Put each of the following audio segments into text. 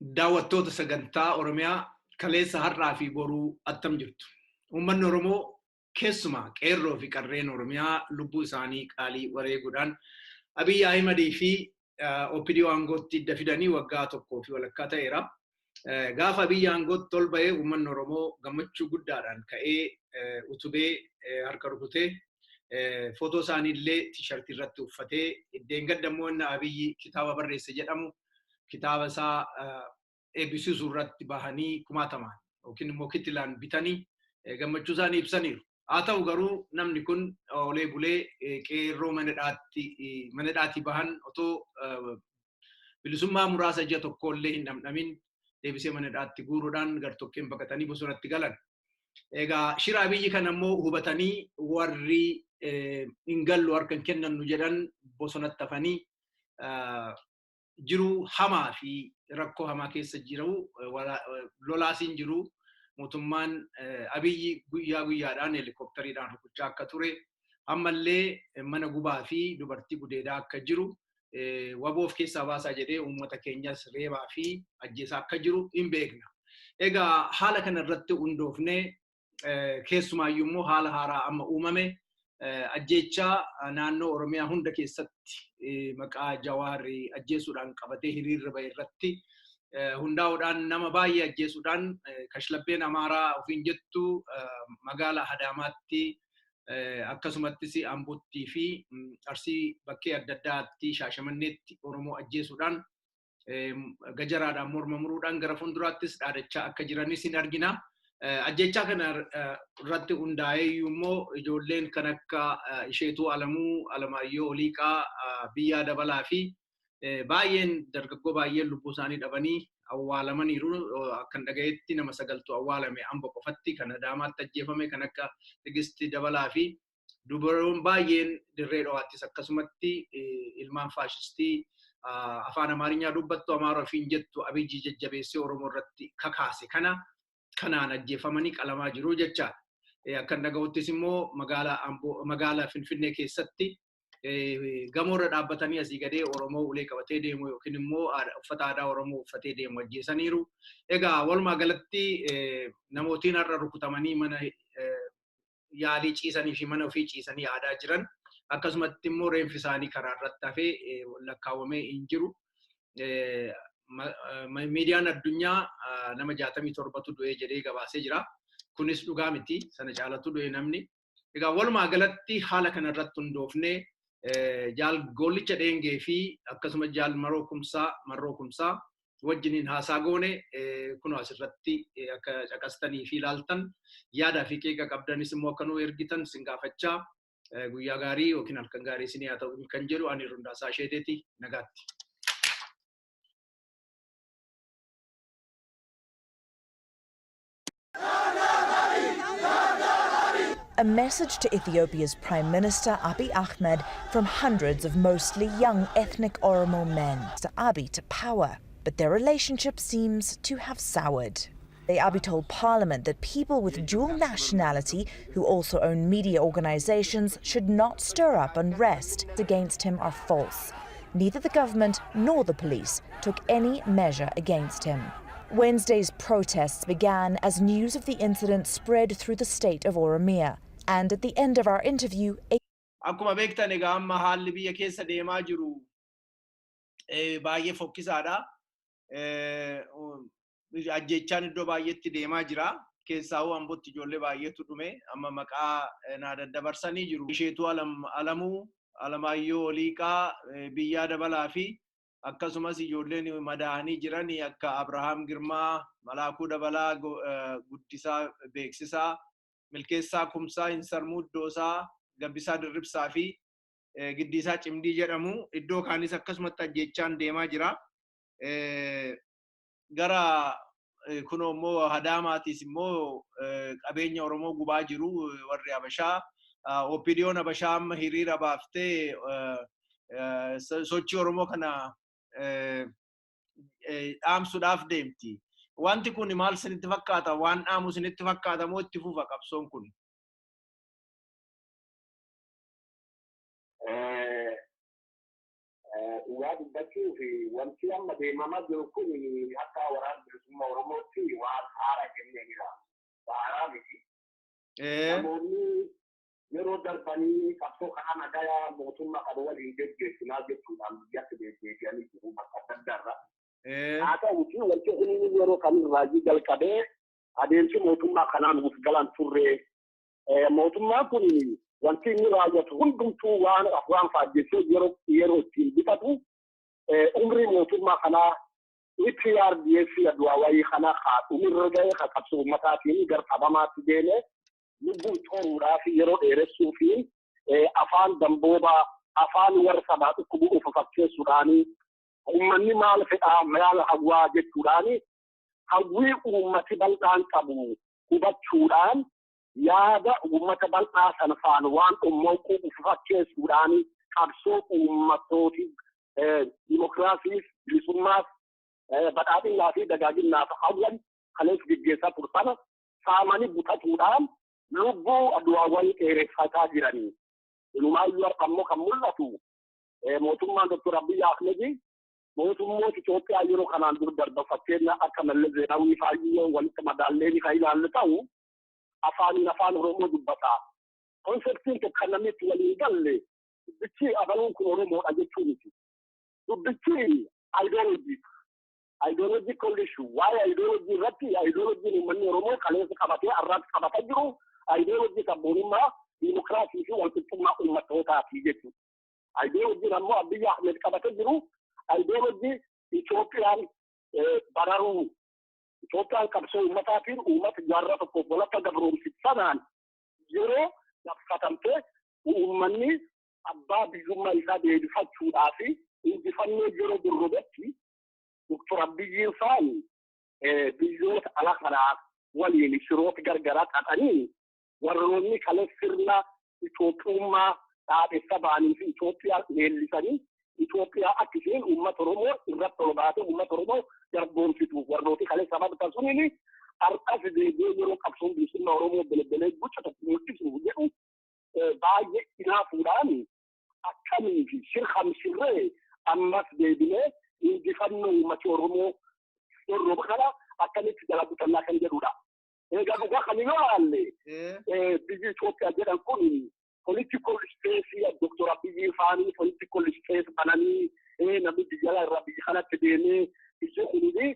daawwattoota sagantaa Oromiyaa kaleessa har'aa fi boruu attam jirtu. Uummanni Oromoo keessumaa qeerroo fi qarreen Oromiyaa lubbuu isaanii qaalii wareeguudhaan Abiy Ahimad fi OPDO aangootti dafidanii waggaa tokkoo fi walakkaa ta'eera. Gaafa Abiy aangootti ol ba'ee uummanni Oromoo gammachuu guddaadhaan ka'ee utubee harka rukutee footoo isaaniillee tiishartii irratti uffatee iddeen gaddammoo inni Abiy kitaaba barreesse jedhamu kitaaba isaa eebbisiisuu irratti bahanii kumaatamaan yookiin immoo kitilaan bitanii gammachuu isaanii ibsaniiru. Haa ta'u garuu namni kun olee bulee qeerroo manadhaatii bahan otoo bilisummaa muraasa ji'a tokkollee hin dhamdhamin deebisee manadhaatti guuruudhaan gartokkeen baqatanii bosonatti galan. Egaa shira Abiyyi kana immoo hubatanii warri hin gallu harka hin kennannu jedhan bosonatti hafanii jiru hamaa fi rakkoo hamaa keessa jiru lolaasiin jiru mootummaan Abiyyi guyyaa guyyaadhaan helikopteriidhaan rukuchaa akka ture ammallee mana gubaa fi dubartii gudeedaa akka jiru waboof keessaa baasaa jedhee uummata keenyas reebaa fi ajjeesaa akka jiru hin beekna. Egaa haala kana irratti hundoofnee keessumaayyuu immoo haala haaraa amma uumame ajjeechaa naannoo Oromiyaa hunda keessatti maqaa Jawaarii ajjeesuudhaan qabatee hiriirra ba'e irratti hundaa'uudhaan nama baay'ee ajjeesuudhaan kashlabbeen Amaaraa ofiin jettu magaalaa Adaamaatti akkasumattis Ambootti fi Arsii bakkee adda addaatti Shaashamanneetti Oromoo ajjeesuudhaan gajaraadhaan morma muruudhaan gara fuulduraattis dhaadachaa akka jiranis hin argina. Ajjeechaa kana irratti hundaa'ee immoo ijoolleen kan akka Isheetuu Alamuu, Alamaayyoo Oliiqaa, Biyyaa Dabalaa fi baay'een dargaggoo baay'een lubbuu isaanii dhabanii awwaalamaniiru. Akkan dhagayetti nama 9tu awwaalame Amboo qofatti kan Adaamaatti ajjeefame kan akka Tigistii Dabalaa fi dubaroon baay'een dirree dho'aattis akkasumatti ilmaan faashistii afaan Amaarinyaa dubbattu Amaara ofiin jettu Abiyyi jajjabeessee Oromoo irratti kakaase kanaan ajjeefamanii qalamaa jiru jechaadha. Akkan dhaga'uttis immoo magaalaa Finfinnee keessatti gamoorra dhaabbatanii asii gadee Oromoo ulee qabatee deemu yookiin immoo uffata aadaa Oromoo uffatee deemu ajjeesaniiru. Egaa walumaa galatti namootiin har'a rukutamanii mana yaalii ciisanii fi mana ofii ciisanii aadaa jiran akkasumatti immoo reenfi isaanii karaa irratti hafee lakkaawwamee hin jiru. Miidiyaan addunyaa nama 67tu du'ee jedhee gabaasee jira. Kunis dhugaa miti. Sana caalatu du'e namni. Egaa walumaa galatti haala kana irratti hundoofnee jaal Goollicha Dheengee fi akkasuma jaal Marroo Kumsaa wajjiniin haasaa goone kun asirratti akka caqastanii fi ilaaltan yaadaa fi qeeqa qabdanis immoo akka nu ergitan sin gaafachaa guyyaa gaarii yookiin halkan gaarii isinii haa ta'u kan jedhu ani Rundaasaa Sheeteeti nagaatti. A message to Ethiopia's Prime Minister Abiy Ahmed from hundreds of mostly young ethnic Oromo men to Abiy to power, but their relationship seems to have soured. Abiy told Parliament that people with dual nationality who also own media organizations should not stir up unrest against him are false. Neither the government nor the police took any measure against him. Wednesday's protests began as news of the incident spread through the state of Oromia. And at the end of our interview, akkuma beektan egaa amma haalli biyya keessa deemaa jiru baay'ee fokkisaadha. Ajjeechaan iddoo baay'eetti deemaa jira. Keessaa'uu Ambootti ijoollee baay'eetu dhume amma maqaa naa daddabarsanii jiru. Isheetuu Alamuu, Alamaayyoo Oliiqaa, Biyyaa Dabalaa fi akkasumas ijoolleen madaa'anii jiran akka Abrahaam Girmaa, Malaakuu Dabalaa, Guddisaa Beeksisaa, Milkeessaa Kumsaa, Insarmuu Iddoosaa, Gabbisaa Dirribsaa fi Giddiisaa Cimdii jedhamu. Iddoo kaanis akkasumatti ajjeechaan deemaa jira. Gara kunoo immoo Adaamaatis immoo qabeenya Oromoo gubaa jiru warri Habashaa. OPDO'n Habashaa amma hiriira baaftee sochii Oromoo kana dhaamsuudhaaf deemti. Wanti kun maal isinitti fakkaata? Waan dhaamu isinitti fakkaata moo itti fufa qabsoon kun? وهذا البشير في وانتيام ما بيكون حتى وراد بسمه ورموتي وعارة جميلة وعرامتي أموني يرو درباني كفو كنا نجايا موتوما كدوال إنجاز جسنا جسنا بيجات بيجاني جرو مكتب درا هذا وجه وجه يرو كم راجي جل كده أدينشي موتوما كنا نوفقلان فوري موتوما كوني wanti ni raajatu hundumtuu waan afaan faajjessee yeroo ittiin bitatu umrii mootummaa kanaa IPRDF adwaawayii kana umirra ga'ee qabsoo uummataatiin gar qabamaatti deemee lubbuu xooruudhaaf yeroo dheeressuufi afaan damboobaa afaan warra sabaa dhukkubu fakkeessuudhaanii uummanni maal fedhaa maal hawwaa jechuudhaanii hawwii uummati bal'aan qabu hubachuudhaan yaada uummata bal'aa sana faana waan ummooquu fakkeessuudhaanii qabsoo uummattooti dimokiraasiif bilisummaaf badhaadhinaa fi dagaaginnaaf hawwan kalees gaggeessaa turtana saamanii butatuudhaan lubbuu adwaawwan dheereffataa jiranii. Ilumaayyuu har'ammoo kan mul'atu mootummaan Dr. Abiy Ahmed mootummoota Itoophiyaa yeroo kanaan dur darba fakkeenya akka Mallas Zeenaawii faayyoo walitti madaalleen kan ilaallu ta'u afaan Oromoo dubbataa. Konseptiin tokko kan namni itti waliin galle dubbichi abaluun kun Oromoodha jechuu miti. Dubbichi ideological issue. Waa'ee ideology irratti ideology uummanni Oromoo kaleessa qabatee arraatti qabataa jiru ideology sabboonummaa dimokiraasii fi walqixxummaa uummattootaati jechuudha. Ideology ammoo Abiy Ahmed qabatee jiru ideology Itoophiyaan bararuu Itoophiyaan qabsoo uummataatiin uummata jaarraa tokko walakka gabroomsisanaan yeroo dabsatamtee uummanni abbaa biyyummaa isaa deebifachuudhaa fi injifannoo yeroo dorgometti Dr. Abiyyiin faani biyyoota ala kanaa waliin shiroota gargaraa qaxanii warroonni kaleessa sirna Itoophiyummaa dhaadhessa ba'anii fi Itoophiyaa leellisanii Itoophiyaa akka isheen uummata Oromoo irratti ol baatee uummata Oromoo garboomsitu warrooti kaleessa sababa suniini har'as deebi'ee yeroo qabsoon bilisummaa Oromoo belebelee guca tokko mul'isu jedhu baay'ee inaafuudhaan akkamii fi shirree ammas deebilee injifannoo uummata Oromoo yeroo kana akkamitti jala butannaa kan jedhudha. Egaa dhugaa kan yoo ilaalle biyyi Itoophiyaa jedhan kun political space Dr. Abiy faanii political space bananii namni biyya irraa biyya kanatti deemee biyya kunii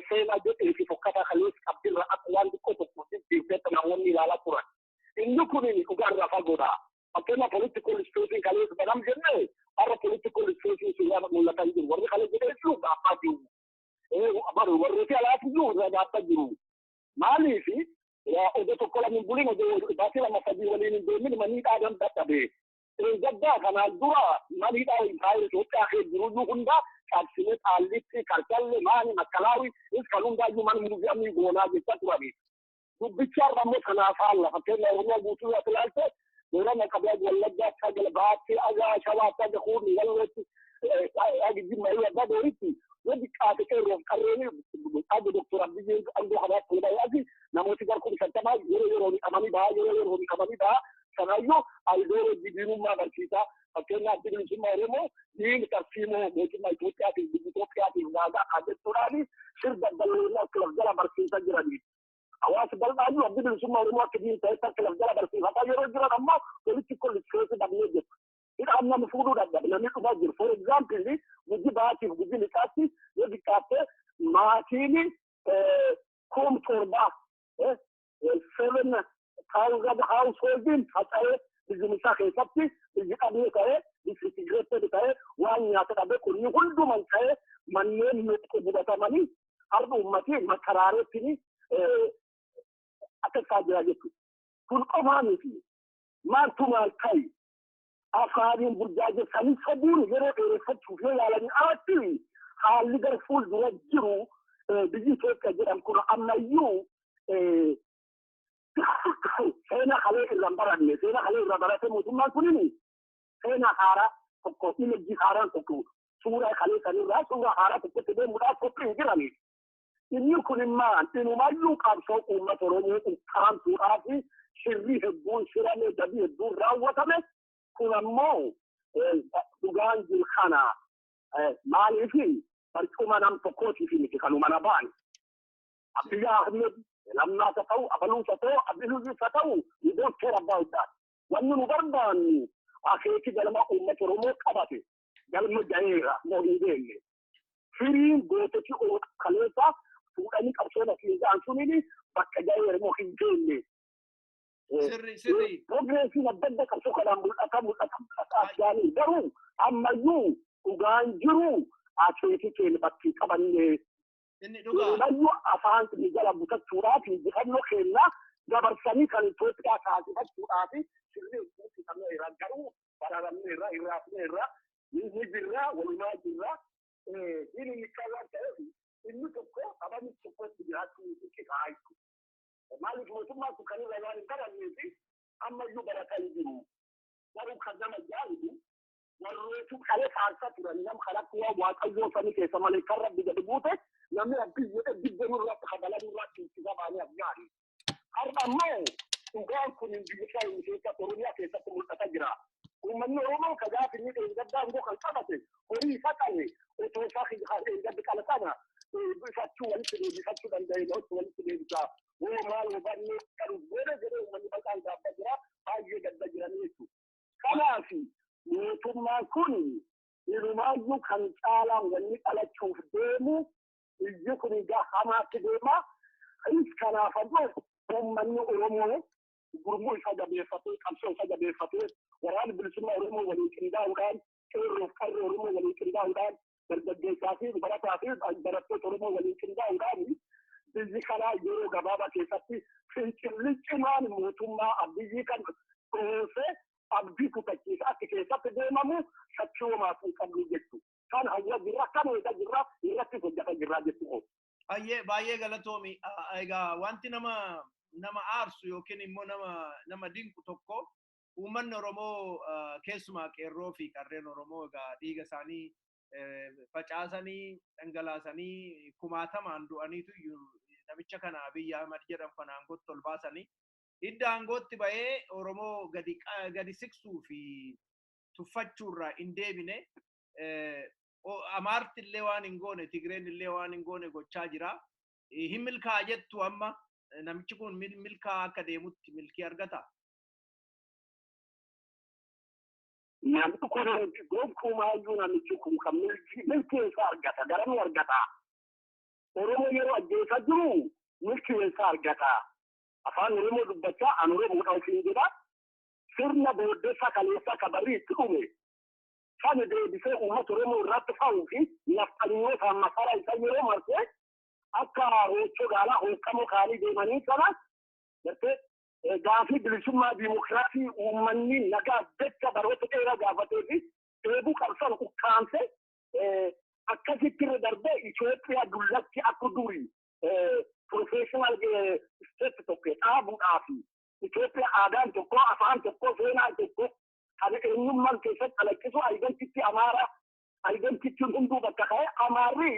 seenaa jedhee fi fokkataa kalees qabdirra akka waan xiqqoo tokko deebi'ee namoonni ilaalaa turan. Inni kun dhugaarraa fagoodha. Akkana political space kalees banam jennee har'a political space suuraa mul'atan jiru. Warri kalees jedhee jiru gaaffaa jiru. Warri alaatti jiru gaaffaa jiru. Maaliifi odo tokko lamin bulin odo baatila masadii waliin deemin maniidhaa dan dadhabee gaddaa kanaan dura maniidhaa Israa'el Itoophiyaa kee jiruyyuu hunda cabsine xaallitti karcalle maani makkalaawi kan hundaayyuu mana muuziyeemii goonaa jecha turani. Dubbicharra ammoo kanaaf haala fakkeenya Oromoo guutuu yoo ilaalte Boorana qabee Wallaggaa akka Baatti Agaa Shawaa akka Kuurni Wallooti Jimma Adda Dooritti wadi qaate qeerroof qarreeni adda Dr. Abiy andoo hadaat fuudhayaati namooti garkuun shattamaa yeroo qabanii ba'a yeroo qabanii ba'a sanaayyuu ideoloojii diinummaa barsiisaa fakkeenyaaf bilisummaa Oromoo diin tarsiimoo mootummaa Itoophiyaatiif biyya Itoophiyaatiif gaagaa qajechuudhaan sirba dalleellaa kilaf jala barsiisaa jiranii. Hawaasa bal'aanii abdii bilisummaa Oromoo akka diin ta'etti kilaf jala barsiifataa yeroo jiran ammoo political space dhabnee jiru. Ida namni fuudhuu dadhabe namni dhumaa jiru. For example guji baatiif guji lixaatti yoo xiqqaatte maatiin kum torbaa 7,000 householdin haxa'ee biyyumsaa keessatti biyyi dhabee ta'ee district ta'ee waan nyaata dhabee kunni hunduman ta'ee manneen nutti budatamanii har'a uummatii makaraareettini akka isaa jira jechuudha. Kun qofaa miti maaltu maal ta'e afaaniin burjaajessanii sabuun yeroo dheereffachuuf yoo yaalanii alatti haalli gara fuuldura jiru biyyi Itoophiyaa jedhamu kun ammayyuu seenaa kalee irraan baranne seenaa kalee irraa barate mootummaan kunini seenaa haaraa tokko imejii haaraan tokko suuraa kalee sanirraa suuraa haaraa tokkotti deemuudhaaf qophii jirani. Inni kun immoo inumaayyuu qabsoo uummata Oromoo ukkaamsuudhaaf shirrii hedduun shiramee dabii hedduun raawwatame kun ammoo dhugaan jiru kana maaliif barcuma nam tokkootiif miti kanuma na baane. Abiy Ahmed lammaa ta'u abaluusa ta'u abiluusa ta'u we don't care about that. Wanni nu barbaannu akeeki galma uummata Oromoo qabate galma jaheera moo hin beekne. Firiin goototi kaleessa fuudhanii qabsoota fiigaan sunini bakka jaheera moo hin beekne. Sirri. Progressiin adda adda qabsoo kanaan mul'ata jaanii garuu ammayyuu dhugaan jiru akeeki keenya bakki qabannee. Inni dhugaa. Naannoo afaan jala butachuudhaaf injifannoo keenya dabarsanii kan Itoophiyaa taasifachuudhaaf sirrii itti qabneera garuu bararamneerra irraafneerra inni jirra walumaa jirra inni kaawwan ta'eef inni tokko abani tokkotti jiraachuu itti kaa'isu. Maaliif mootummaa kun kan irra waan hin baranneefi ammayyuu barataa hin jiru. Garuu kan nama jaalu warrootu kalee kaarsaa turan nam kalaquu waaqayyoo sanii keessa malee kan rabbi gadi buute namni abbiyyee dibbeenuu irratti habalanii irratti itti gabaanii afgaani. Har'a ammoo dhugaan kun biyya isaa keessatti Oromiyaa keessatti mul'ata jira. Uummanni Oromoo kan gaafa inni dheengaddaa hangoo kan qabate horii isaa qabe otoo isaa dheengaddi qala sana bisachuu walitti deebisachuu danda'e lootti walitti deebisaa. Maal hubanne kan godhe jedhee uummanni bal'aan gaafa jira baay'ee gadda jiranii jechuudha. Kanaaf mootummaan kun hirmaayyuu kan caalaan wanni dhalachuuf deemu iyyi kun egaa hamaatti deema. Kanaaf ammoo uummanni Oromoo gurmuu isa jabeeffatee qabsoo isa jabeeffatee waraana bilisummaa Oromoo waliin qindaa'uudhaan qeerroof qarree Oromoo waliin qindaa'uudhaan dargaggeessaa fi barataa fi barattoota Oromoo waliin qindaa'uudhaan biyyi kanaa yeroo gabaabaa keessatti fincilli cimaan mootummaa Abiyyi kan dhoofee abdii kutachiisa akka keessatti deemamu shakkii homaa hin qabnu jechuudha. Kan hawwa jirra kan eegaa jirra irratti hojjeta jirra jechuudha. Baay'ee galatoomi. Egaa wanti nama aarsu yookiin immoo nama dinqu tokko uummanni Oromoo keessumaa qeerroo fi qarreen Oromoo egaa dhiiga isaanii facaasanii dhangalaasanii kumaatamaan du'aniitu namicha kana Abiy Ahmed jedhamu kana aangootti ol baasanii hidda aangootti bahee Oromoo gadi siqsuu fi tuffachuurraa hin deebine Amaarti illee waan hin goone Tigreen illee waan hin goone gochaa jira. Hin milkaa'a jettu amma namichi kun milkaa'a akka deemutti milkii argata. Namni kun gonkuumaayyuu namichi kun kan milkii isaa argata garamii argata. Oromoo yeroo ajjeesaa jiru milkii isaa argata. Afaan Oromoo dubbachaa an Oromoodha ofiin jedha. Sirna booddeessaa kaleessaa kabarii itti dhume. Kan deebisee uummata Oromoo irratti fa'uu fi nafxanyoota masaraa isaa yeroo marsee akka rochoo gaalaa hooqamoo kaanii deemanii sana gaafii bilisummaa diimokiraasii uummanni nagaa jecha baroota dheeraa gaafatee fi deebuu qabsan ukkaanse akkasitti irra darbee Itoophiyaa dullatti akka durii professional state tokko dhaabuudhaaf Itoophiyaa aadaan tokko afaan tokko seenaan tokko kan eenyummaan keessatti calaqqisu identity Amaaraa identity hunduu bakka ka'e Amaarri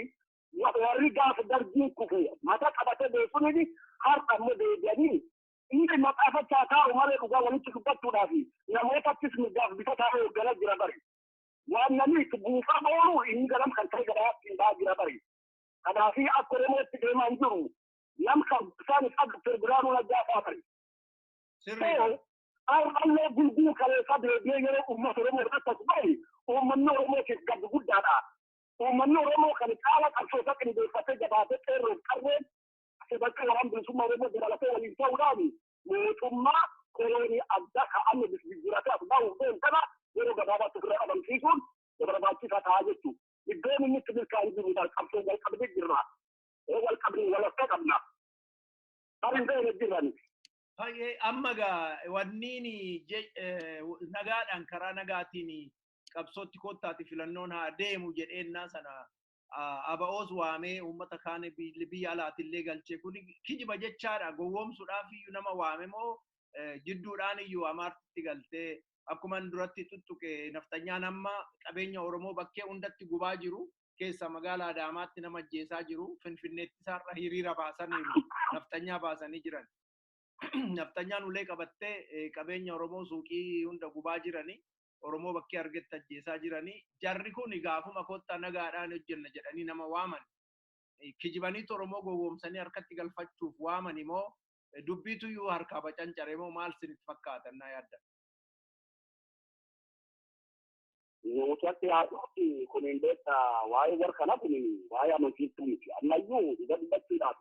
warri gaafa darbii kufe mata qabatee beekunini har'a ammoo deebi'anii inni maqaafachaa taa'u malee dhugaa walitti dubbachuudhaaf namootattis mirgaaf bifa taa'ee hoogganaa jira bari. Waan namni itti buufaa oolu inni garam kan ta'e gadaatti hin ba'aa jira bari. Kanaaf akka Oromootti deemaa hin jiru nam kan isaanis akka Dr. Biraanuu Naggaa fa'aa bari. Allee gulguu kaleessa deebi'ee yeroo uummata Oromoo irratti as bari uummanni Oromootiif gaddi guddaadha. Uummanni Oromoo kan caala qabsootaa qindeeffatee jabaatee qeerroof qarreen bakka waraan bilisummaa Oromoo dabalatee waliin ta'uudhaan mootummaa koloonii adda ka'amne jijjiiratee as bahuuf deemtana yeroo gabaabaatti ofirra dhabamsiisuun barbaachisaa ta'a jechuudha. Iddoon inni itti milkaa'ee jiru qabsoo wal qabdee jirra. Wal qabdee wal akka qabna. Bariin ta'e jirani. Amma gaa wanniin nagaadhaan karaa nagaatiin qabsootti kottaati filannoon haa deemu jedheennaa sana aba'oos waamee uummata kaan biyya alaatillee galchee kun kijiba jechaadha gowwoomsuudhaaf iyyuu nama waame moo jidduudhaan iyyuu Amaartitti galtee akkuma duratti tuttuqe naftanyaan amma qabeenya Oromoo bakkee hundatti gubaa jiru keessa magaalaa Adaamaatti nama ajjeesaa jiru Finfinneetti isaarra hiriira baasaniiru naftanyaa baasanii jiran. Naftanyaan ulee qabattee qabeenya Oromoo suuqii hunda gubaa jiranii Oromoo bakkee argetti ajjeesaa jiranii jarri kun gaafuma kottaa nagaadhaan hojjenna jedhanii nama waaman kijibanii Oromoo gowwoomsanii harkatti galfachuuf waaman immoo dubbiitu iyyuu harkaa bacancare moo maal sinitti fakkaatan na yaadda? Nuti haadhuuti kun hin beekta waa'ee warkana kun waa'ee amansiistuu miti. Ammayyuu dadhabbachuudhaaf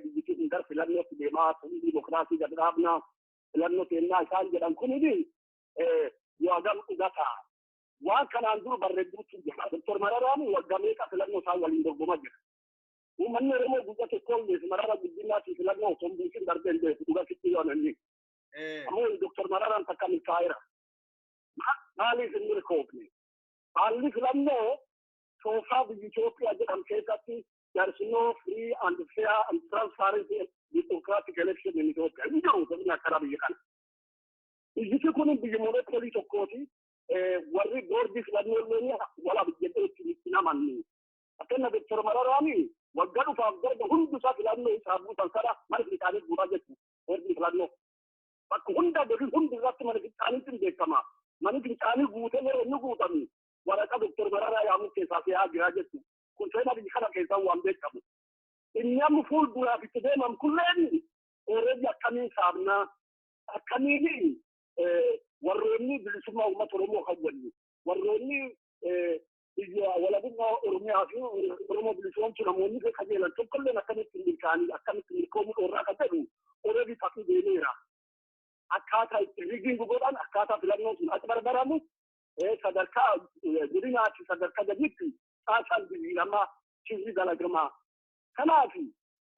biyyi kun gara filannootti deemaa sun dimokiraasii gad dhaabna filannoo kennaa isaan jedhan kunini yoo gam dhugataa waan kanaan dura barreedduutu jira. Doktor Mararaan waggaa meeqa filannoo isaan waliin dorgomaa jira. Uummanni Oromoo guyyaa tokko Marara guddinaa fi filannoo osoo hin buusin darbee hin beeku dhugaa sitti yoo nanni. Ammoo Doktor Mararaan takka milkaa'eera. Maaliif hin mirkoofne? Haalli filannoo soofaa biyya Itoophiyaa jedhamu keessatti there is no free and fair and transparent democratic election in Ethiopia. Hin jiru sabni akkana biyya kana. Biyyi kun biyya monopolii tokkooti. Warri boordii filannoo illee wala biyya itti namanni. Akkana Doktor Mararaani waggaa dhufaaf garga hundusaa filannoo isaa buusan sana mana isaanii guutaa jechuudha. Boordii filannoo. Bakka hunda gadi hundi irratti mana isaaniitiin beekama. Mana isaanii guutee yeroo inni guutame waraqaa Doktor Mararaa yaamu keessaa fe'aa jira jechuudha. Kun seenaa biyya kana keessaa waan beekamu. Inni amma fuulduraaf itti deeman kulleen ooreeji akkamiin saabnaa akkamiin warroonni bilisummaa uummata Oromoo hawwanni warroonni biyya walabummaa Oromiyaa fi Oromoo bilisoomsu namoonni fi qajeelan tokkolleen akkamitti milkaa'anii akkamitti milkoomuu dhoorraa kan jedhu ooreeji fakkii deemeera. Akkaataa itti rigiin godhan akkaataa filannoon sun ati barbaramu sadarkaa godinaa fi sadarkaa gaditti caasaan biyyilamaa sirrii dalagamaa. Kanaaf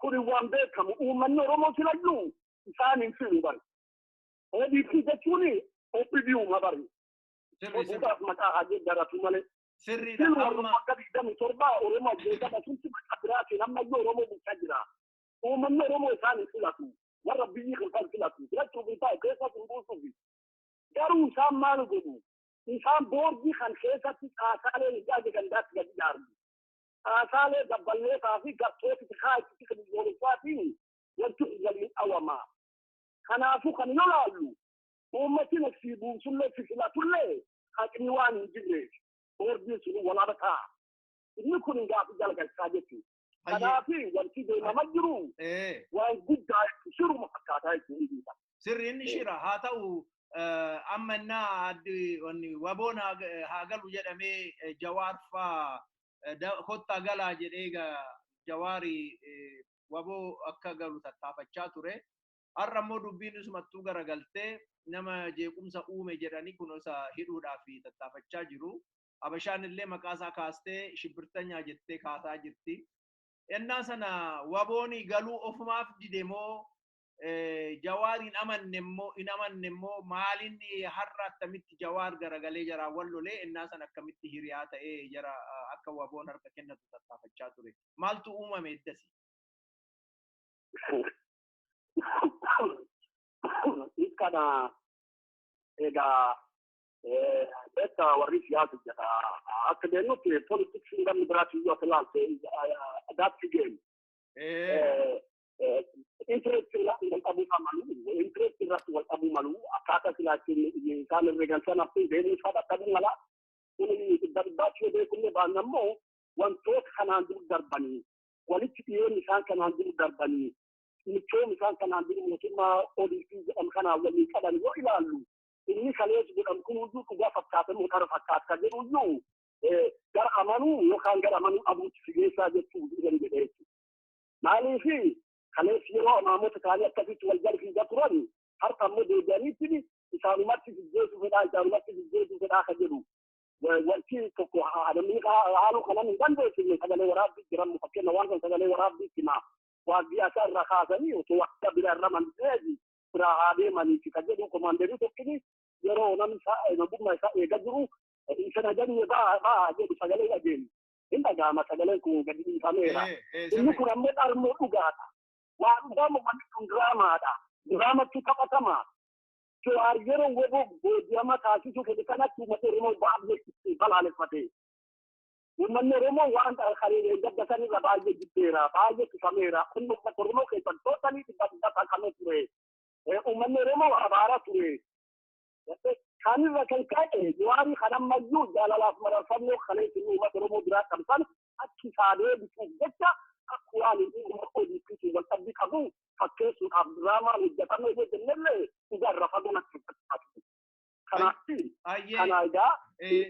kun waan beekamu uummanni Oromoo filayyuu isaan hin filu bari. ODP jechuun OPDUma bari. Oduudhaaf maqaa haa jedharatu malee. Sirriidha amma waggaa 27 Oromoo beekama sunti bakka biraatiin ammayyuu Oromoo bulchaa jira. Uummanni Oromoo isaan hin filatu. Warra biyyi kan filatu. Filachuuf hin taa'e keessatti hin buusuufi. Garuu isaan maal godhu? Isaan boordii kan keessatti caasaalee ijaaje gandaatti gadi ijaaru. Caasaalee dabballeetaa fi gartooti xiqqaa itti kan ijoolleessaatiin wanti galiin dhawamaa. Kanaafuu kan yoo laallu uummati nafsii buusullee fi filatullee haqni waan hin jirreef boordiin sun walaaba ta'a. Inni kun gaafi jalgalchaa jechuudha. Kanaafi wanti deemamaa jiru waan guddaa siruma fakkaataa jechuudha. Sirri inni shira haa ta'u amma innaa addi waboon haa galu jedhamee Jawaar faa kottaa galaa jedhee Jawaari waboo akka galu tattaafachaa ture. Har'a immoo dubbiin isumattuu garagaltee nama jeequmsa uume jedhanii kunuunsa hidhuudhaaf tattaafachaa jiru. Habashaan illee maqaasaa kaastee shibbirtanyaa jettee kaasaa jirti. Ennaa sana wabooni galuu ofumaaf didemoo Jawaariin amanne immoo maalinni har'a akkamitti Jawaar garagalee jara wallolee ennaa sana akkamitti hiriyaa ta'ee jara akka waboon harka kennatu tattaafachaa ture. Maaltu uumame eddasi? Kana egaa betta warri siyaasa jedha akka deemnutti politiksiin gamni biraatti yoo filaalte that's the game. Interest irratti wal qabuu malu akkaataa filaatiin isaan irreegalchan haftee deemuu isaa dhaqqabuu mala kun darbaachuu beekullee baanna immoo wantoota kanaan dur darbanii walitti dhiyeenya isaan kanaan dur darbanii michoom isaan kanaan dur mootummaa ODP jedhamu kanaan waliin qaban yoo ilaallu inni kalees jedhamu kun hudduu dhugaa fakkaatamu dhara fakkaata jedhuyyuu gara amanuu yookaan gara amanuu dhabuutti figeessaa jechuu danda'e jechuudha. Maaliif kalees yeroo amaamoota kaanii akkasitti wal jalfiisaa turan har'a ammoo deebi'aniitti isaanumatti jijjeessu fedhaa kan jedhu wanti tokko adamni haaluu kanan hin dandeessine sagalee waraabbii jiran fakkeenya waan kan sagalee waraabbii himaa waardiyyaa isaa irraa kaasanii otoo akka bira irra mandeeji biraa haa deemaniiti kan jedhu komaandeerii tokkini yeroo namummaa isaa eegaa jiru sana jannee ba'aa jedhu sagalee dhageenya. Hin dhaga'ama sagaleen kun gadi dhiifameera. Inni kun ammoo dharmoo dhugaadha. Waan dhugamu wanti kun diraamaadha. Diraamatu taphatama. Jawaar yeroo weboo boodiyama taasisuu fedhe kanatti uummata Oromoo baay'ee balaaleffatee. Uummanni Oromoo waan hariiree gaddasan irra baay'ee jibbeera. Baay'ee tufameera. Inni uummata Oromoo keessatti tootanii dhibba kan ture. Uummanni Oromoo abaaraa ture. كان الركن كاي جواري خدم مجنون جلالات مرسلو خليت الأمة رومو درا كمسان أكيد هذا بتوجد أقوالي إنه أقولي كذي والتبدي كذو فكيس الدراما الجبانة يجنن إذا رفضنا كذا كناكتي كنا إذا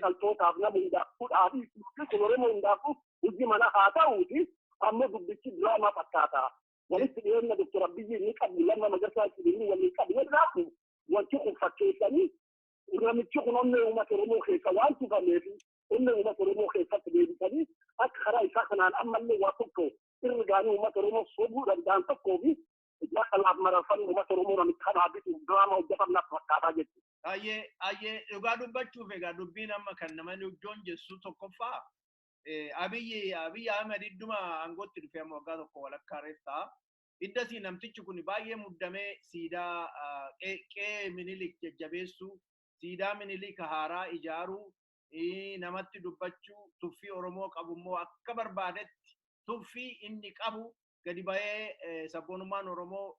الصوت أبنا من داخل هذه كل من داخل وجي منا هذا ودي أما بدي دراما بتاعتا ولكن دكتور بيجي نكمل لما مدرسة كبيرة ونكمل ناكل وانتو فكيسني ونمشي كنا وما ترمو خيسا وانتو فميري وما ترمو خيسا تبيني كذي أكخرا يسخنا أما اللي واتوكو إرجعوا وما ترمو صوبو ردان تكوبي إذا خلاص مرافن وما ترمو رمتخنا بيت دراما وجبنا فكارا جت. Aye, ugadu bachu vega dubina makan manu jonje suto kofa. Abiy Ahmed iduma angotti dufe amogado ko wala kareta. Idda si namtichu kuni baye muddame sida ke minilik jabesu sida minilik hara ijaru namatti dubbachu tuffi oromo qabummo akka barbaadet tuffi inni qabu gadi baye sabbonumaan oromo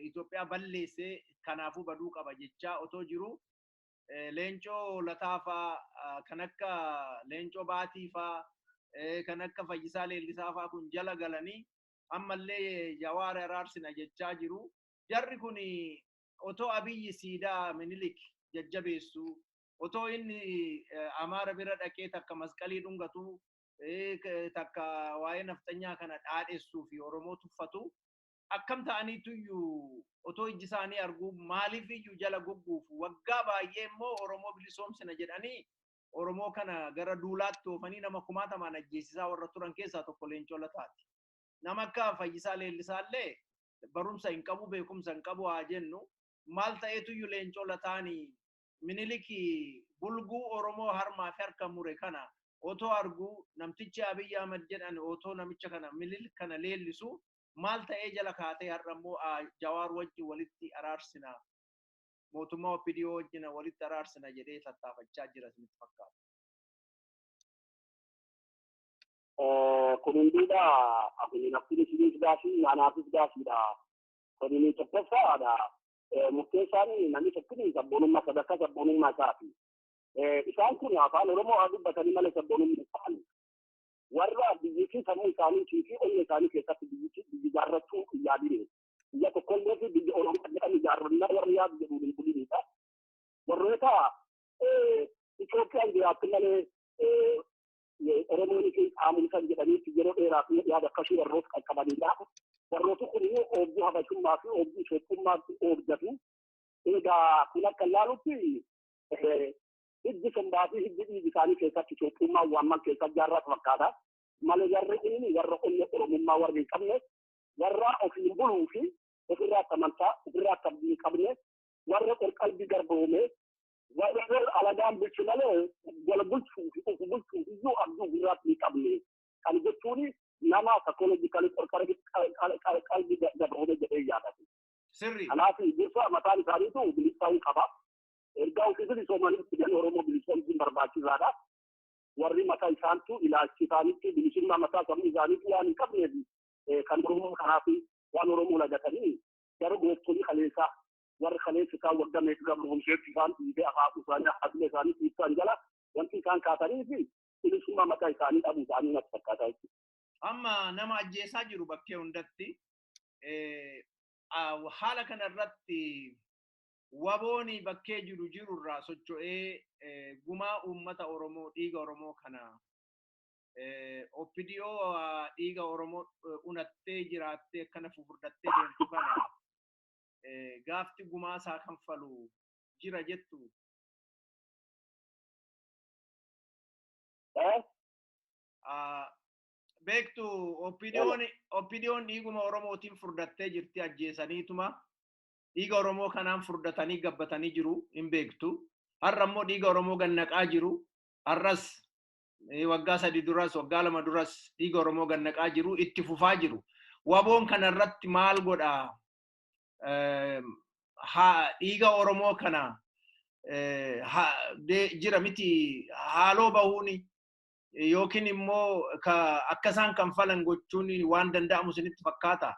Ethiopia balleesse kanafu badu qaba jecha oto jiru leenco lataafa kanakka leenco baatiifa kanakka fayyisaa leellisaafa kun jala galanii ammallee jawaar araarsina jechaa jiru jarri kun oto abiyyi siidaa minilik jajjabeessu oto inni amaara bira dhaqee takka masqalii dhungatu takka waa'ee naftanyaa kana dhaadheessuu fi oromoo tuffatu akkam ta'aniituyyu oto ijji isaanii arguu maaliif iyyuu jala gugguuf waggaa baay'ee immoo oromoo bilisoomsina jedhanii oromoo kana gara duulaatti oofanii nama kumaatamaan ajjeesisaa warra turan keessaa tokko leencoo lataati. Nama akka fayyisaa leellisaallee barumsa hin qabu beekumsa hin qabu haa jennu maal ta'eetuyyu leencoo lataanii miniliki bulguu oromoo harmaa fi harka mure kana oto arguu namtichi Abiy Ahmed jedhan oto namicha kana minilik kana leellisu maal ta'ee jala kaatee har'ammoo jawaar wajji walitti araarsina mootummaa OPDO wajjina walitti araarsina jedhee tattaafachaa jira isinitti fakkaata. Kununduudha akkuma nafti sibiis gaafii anaafis gaafiidha. Kunni tokkoffaadha. Murteessaan namni tokko sabboonummaa sadarkaa sabboonummaa isaati. Isaan kun afaan Oromoo haa dubbatanii malee sabboonummaa isaanii. Warra biyyattii sammuu isaanii fi onnee isaanii keessatti biyyi ijaarrachuu yaadine. Biyya tokkollee fi biyya Oromoo jedhan ijaarrannaa warri yaadu jedhu hin bulinidha. Warroota Itoophiyaan jiraatti malee Oromoon fi aamulisan jedhanii yeroo dheeraaf yaada akkasii warroota qaqqabanidha. Warroota kun oobdii habashummaa fi oobdii Itoophiummaatti oobdatu. Egaa kun akka ilaalutti hiddi sombaa fi hiddi dhiigi isaanii keessatti Itoophiummaa waamman keessa jaarraa fakkaata. Malee jarri inni warra onnee Oromummaa warri hin qabne warra ofiin buluu fi ofirraa akka amantaa ofirraa akka abdii hin qabne warra qalbii garboome warra alagaan bulchu malee wal bulchuu fi of bulchuu iyyuu abduu gurraatti hin qabne. Kan jechuun nama saayikooloojikaalii qalbii garboome jedhee yaadatu. Sirri. Kanaaf dursa mataan isaaniitu bilisaa'uu qaba. Ergaa ofii bilisoomanii biyyan Oromoo bilisoomsuun barbaachisaadha. Warri mataa isaaniitu ilaalchi isaaniitti bilisummaa mataa sammuu isaaniitti waan hin qabneef kan Oromoo kanaaf waan Oromoo lagatanii gara gooftolii kaleessaa warri kaleessi isaan waggaa meeqa gamroomseetti isaan dhiibee afaan isaanii habilii isaanii dhiibsan jala wanti isaan kaasanii fi bilisummaa mataa isaanii dhabuu isaanii natti fakkaata jechuudha. Amma nama ajjeesaa jiru bakkee hundatti haala kanarratti wabooni bakkee jirurraa socho'ee gumaa uummata Oromoo dhiiga Oromoo kana OPDO dhiiga Oromoo unattee jiraattee akkana fufurdattee deemtu kana gaafti gumaa isaa kanfalu jira jettu. Beektu OPDO'n dhiiguma Oromootiin furdattee jirti ajjeesaniituma dhiiga Oromoo kanaan furdatanii gabbatanii jiru hin beektu. Har'a immoo dhiiga Oromoo gannaqaa jiru. Har'as waggaa 3 duras waggaa 2 duras dhiiga Oromoo gannaqaa jiru itti fufaa jiru. Waboon kanarratti maal godhaa? Dhiiga Oromoo kana jira miti haaloo bahuuni yookiin immoo akka isaan kanfalan gochuun waan danda'amu isinitti fakkaata?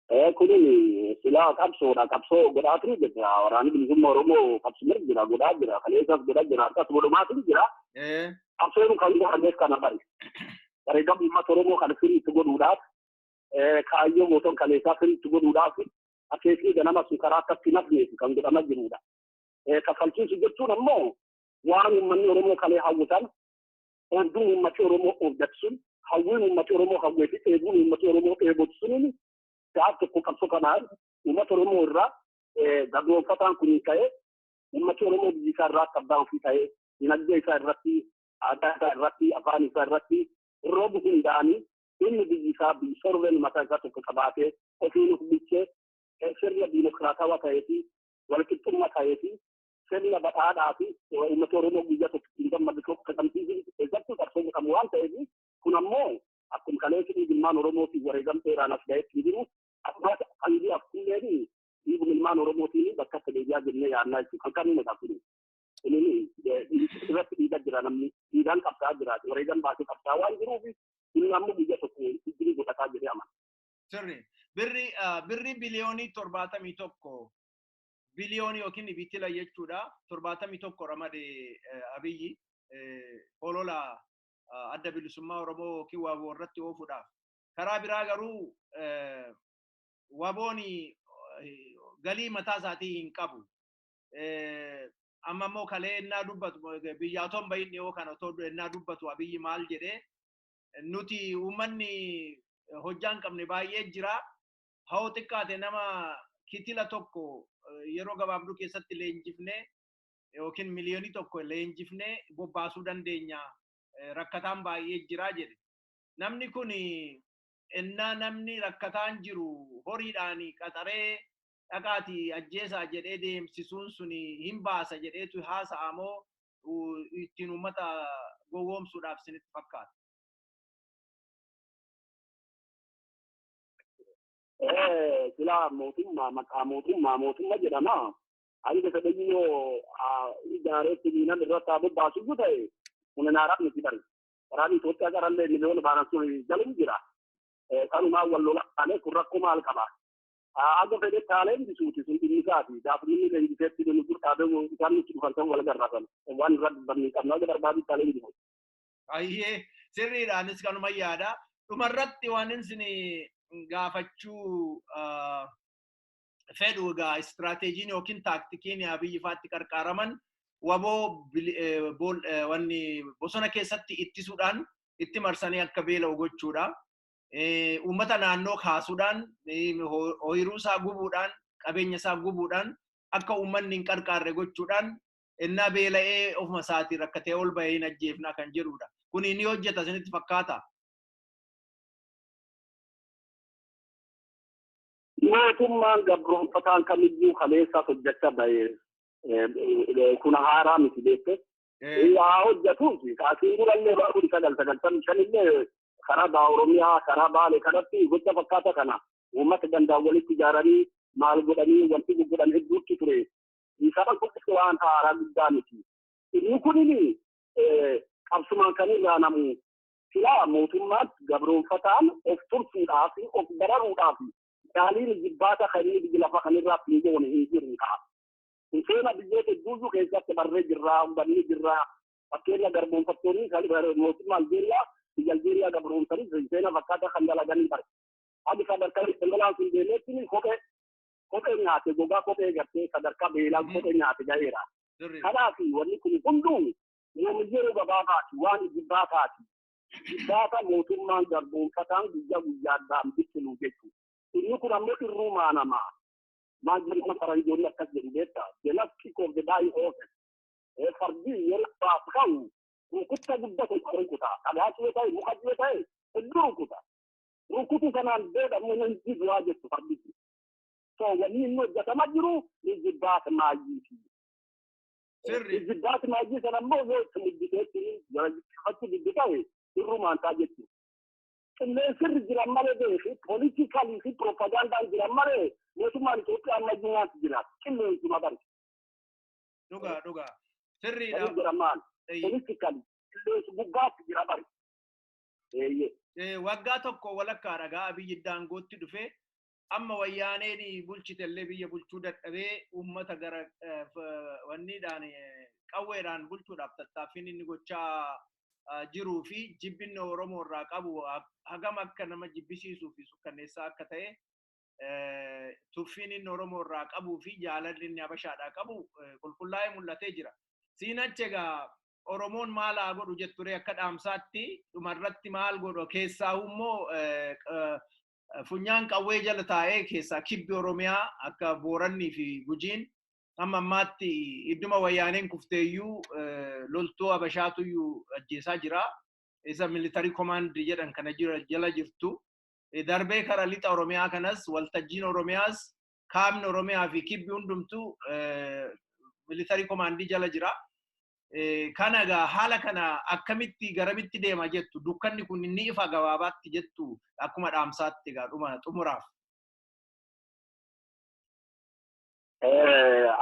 Kuni sila kapso godhaatu jira waraanni bilisummaa Oromoo kapsimir jira godhaa jira kaleessas godhaa jira akkas godhumaatiin jira. Kapsoon kan godhameef kana bari. Bareedam uummata Oromoo kan firiitti godhuudhaaf kaayyoo mooton kaleessaa firiitti godhuudhaaf akeekii ganama sun karaa akkatti nafneeti kan godhamaa jirudha. Kaffalchiisu jechuun ammoo waan uummanni Oromoo kalee hawwatan oobduun uummati Oromoo oobdatu hawwiin uummati Oromoo hawweefi eeguun uummati Oromoo eebotu suniin gaaf tokko qabsoo kanaan uummata Oromoo irraa gabroonfataan kun ta'ee uummati Oromoo biyyi isaa irraa kabbaa ofii ta'ee dinagdee isaa irratti aadaa isaa irratti afaan isaa irratti roobu hundaa'anii inni biyyi isaa biyyi sooreen mataa isaa tokko qabaatee ofiin of bulchee sirna diimokiraatawaa ta'eefi walqixxummaa ta'eefi sirna badhaadhaa fi uummata Oromoo biyya tokko ittiin gammadu tokko katamsiisuu keessatti qabsoo godhamu waan ta'eef kun ammoo akkuma kaleessi ilmaan Oromoo fi wareegamteeraan as ga'etti jiru akkuma hangii afkulleen dhiibu ilmaan Oromootiin bakka sadeebiyaa jennee yaadnaa jechuudha kan kan himata kuni. Inni irratti dhiiga jira namni dhiigaan qabsaa jira wareegam baasee qabsaa waan jiruuf inni ammoo biyya tokko itti godhataa jedhee amana. Sirri birri biliyoonii 71 biliyoonii yookiin bitila jechuudha 71 ramade Abiyyi olola adda bilisummaa Oromoo yookiin waaboo irratti oofuudhaaf karaa biraa garuu waabooni galii mataa isaatii hin qabu. Amma immoo kalee innaa dubbatu biyyaatoon bayin dhiyoo kana otoo innaa dubbatu Abiyyi maal jedhee nuti uummanni hojjaan qabne baay'ee jira hoo xiqqaate nama kitila tokko yeroo gabaabduu keessatti leenjifne yookiin miliyoonii tokko leenjifne bobbaasuu dandeenya rakkataan baay'ee jira jedhe. Namni kun innaa namni rakkataan jiru horiidhaan qaxaree dhaqaati ajjeesaa jedhee deemsisuun suni hin baasa jedheetu haasa'a moo ittiin uummata gowwoomsuudhaaf isinitti fakkaata? Sila mootummaa jedhama. Ayi fedhayyoo ijaareetti diinan irratti haa bobbaasu ta'e kun naaraaf miti bari. Waraanni Itoophiyaa garallee miliyoona baanan sun jalin jira. Kanumaan wal lolaalee kun rakkoo maal qaba? Aga fedhe taaleen bisuuti sun dhimmisaati. Daafni leenjiseetti nu durtaadee isaan nutti dhufan ta'uu wal garraasan. Waan irratti barnii qabnaa ga barbaadu taaleen bisu. Ayyee sirriidhaanis kanuma yaada. Dhumarratti waan isin gaafachuu fedhu egaa istirateejiin yookiin taaktikiin Abiyyi faatti qarqaraman waboo wanni bosona keessatti ittisuudhaan itti marsanii akka beela'u gochuudha. Uummata naannoo kaasuudhaan ooyiruu isaa gubuudhaan qabeenya isaa gubuudhaan akka uummanni hin qarqaarre gochuudhaan innaa beela'ee ofuma isaatiin rakkatee ol bahee hin ajjeefnaa kan jedhudha. Kun ni hojjeta isinitti fakkaata? Mootummaan gabroonfataan kamiyyuu kaleessa hojjechaa bahee kun haaraa miti beekte. Yaa hojjetuuti kaasiin durallee baay'ee sagaltan shanillee karaa baa Oromiyaa karaa Baalee kanatti gocha fakkaata kana uummata danda'an walitti ijaaranii maal godhanii wanti gurguran hedduutti ture. Isaan kun waan haaraa guddaa miti. Inni kunini qabsumaan kan irraa namu silaa mootummaan gabroonfataan of tursuudhaaf of bararuudhaaf yaaliin jibbaata kanii biyya lafa kanirraa fiigoon hin jirudha. Seena biyyoota hedduutu keessatti barree jirraa hubanni jirraa fakkeenya garboonfattoonni kan mootummaa Aljeeriyaa biyya Aljeeriyaa gabroonsanii seena fakkaata kan dalaganii bare. Adi sadarkaa dhangala'aan sun deemeetti kophee nyaate gogaa kophee gartee sadarkaa beelaa kophee nyaate ga'eera. Kanaaf wanni kun hunduu yeroo gabaabaati waan jibbaataati. Jibbaata mootummaan garboonfataan guyyaa guyyaadhaan biqilu jechuudha. Inni kun ammoo irruu maanamaa. Maal jedhama faranjoonni akkas jedhu beekta. The last kick of the dying horse. Fardii yeroo baaf ka'u rukutta guddatu rukuta. Dhagaatti yoo ta'e mukatti yoo ta'e hedduu rukuta. Rukutu sanaan beekamu nan jibaa jettu fardii. So wanni inni hojjetamaa jiru ni jibbaata maayyiiti. Sirri. Jibbaata maayyii sana ammoo yoo itti mudditeetti fachi dibbita'e irruu maantaa jechuudha. Sirri jiran malee beeku politikaalii fi propagandaan jiran malee mootummaan Itoophiyaa ammayyaatti jira. Qilleensi mabari. Dhugaa. Sirriidha. Jiran maal? Politikaalii qilleensi gubbaatti jira bari. Waggaa tokko walakkaa dhagaa Abiyyi daangootti dhufe amma wayyaaneen bulchitellee biyya bulchuu dadhabee uummata gara wanniidhaan qawweedhaan bulchuudhaaf tattaaffiin inni gochaa jiruu fi jibbinni Oromoo irraa qabu hagam akka nama jibbisiisuu fi sukkanneessaa akka ta'e tuffiin inni Oromoo irraa qabuu fi jaalalli inni Habashaadhaa qabu qulqullaa'ee mul'atee jira. Siinachi egaa Oromoon maal haa godhu jetture akka dhaamsaatti dhumarratti maal godhu keessaa immoo funyaan qawwee jala taa'ee keessaa kibbi Oromiyaa akka Boorannii fi Gujiin amma ammaatti idduma wayyaaneen kufteeyyuu loltuu Habashaatuyyuu ajjeesaa jira. Isa military command jedhan kana jala jirtu. Darbee kara lixa Oromiyaa kanas waltajjiin Oromiyaas kaabni Oromiyaa fi kibbi hundumtu military command jala jira. Kana egaa haala kana akkamitti garamitti deema jettu dukkanni kun inni ifa gabaabaatti jettu akkuma dhaamsaatti egaa xumuraaf.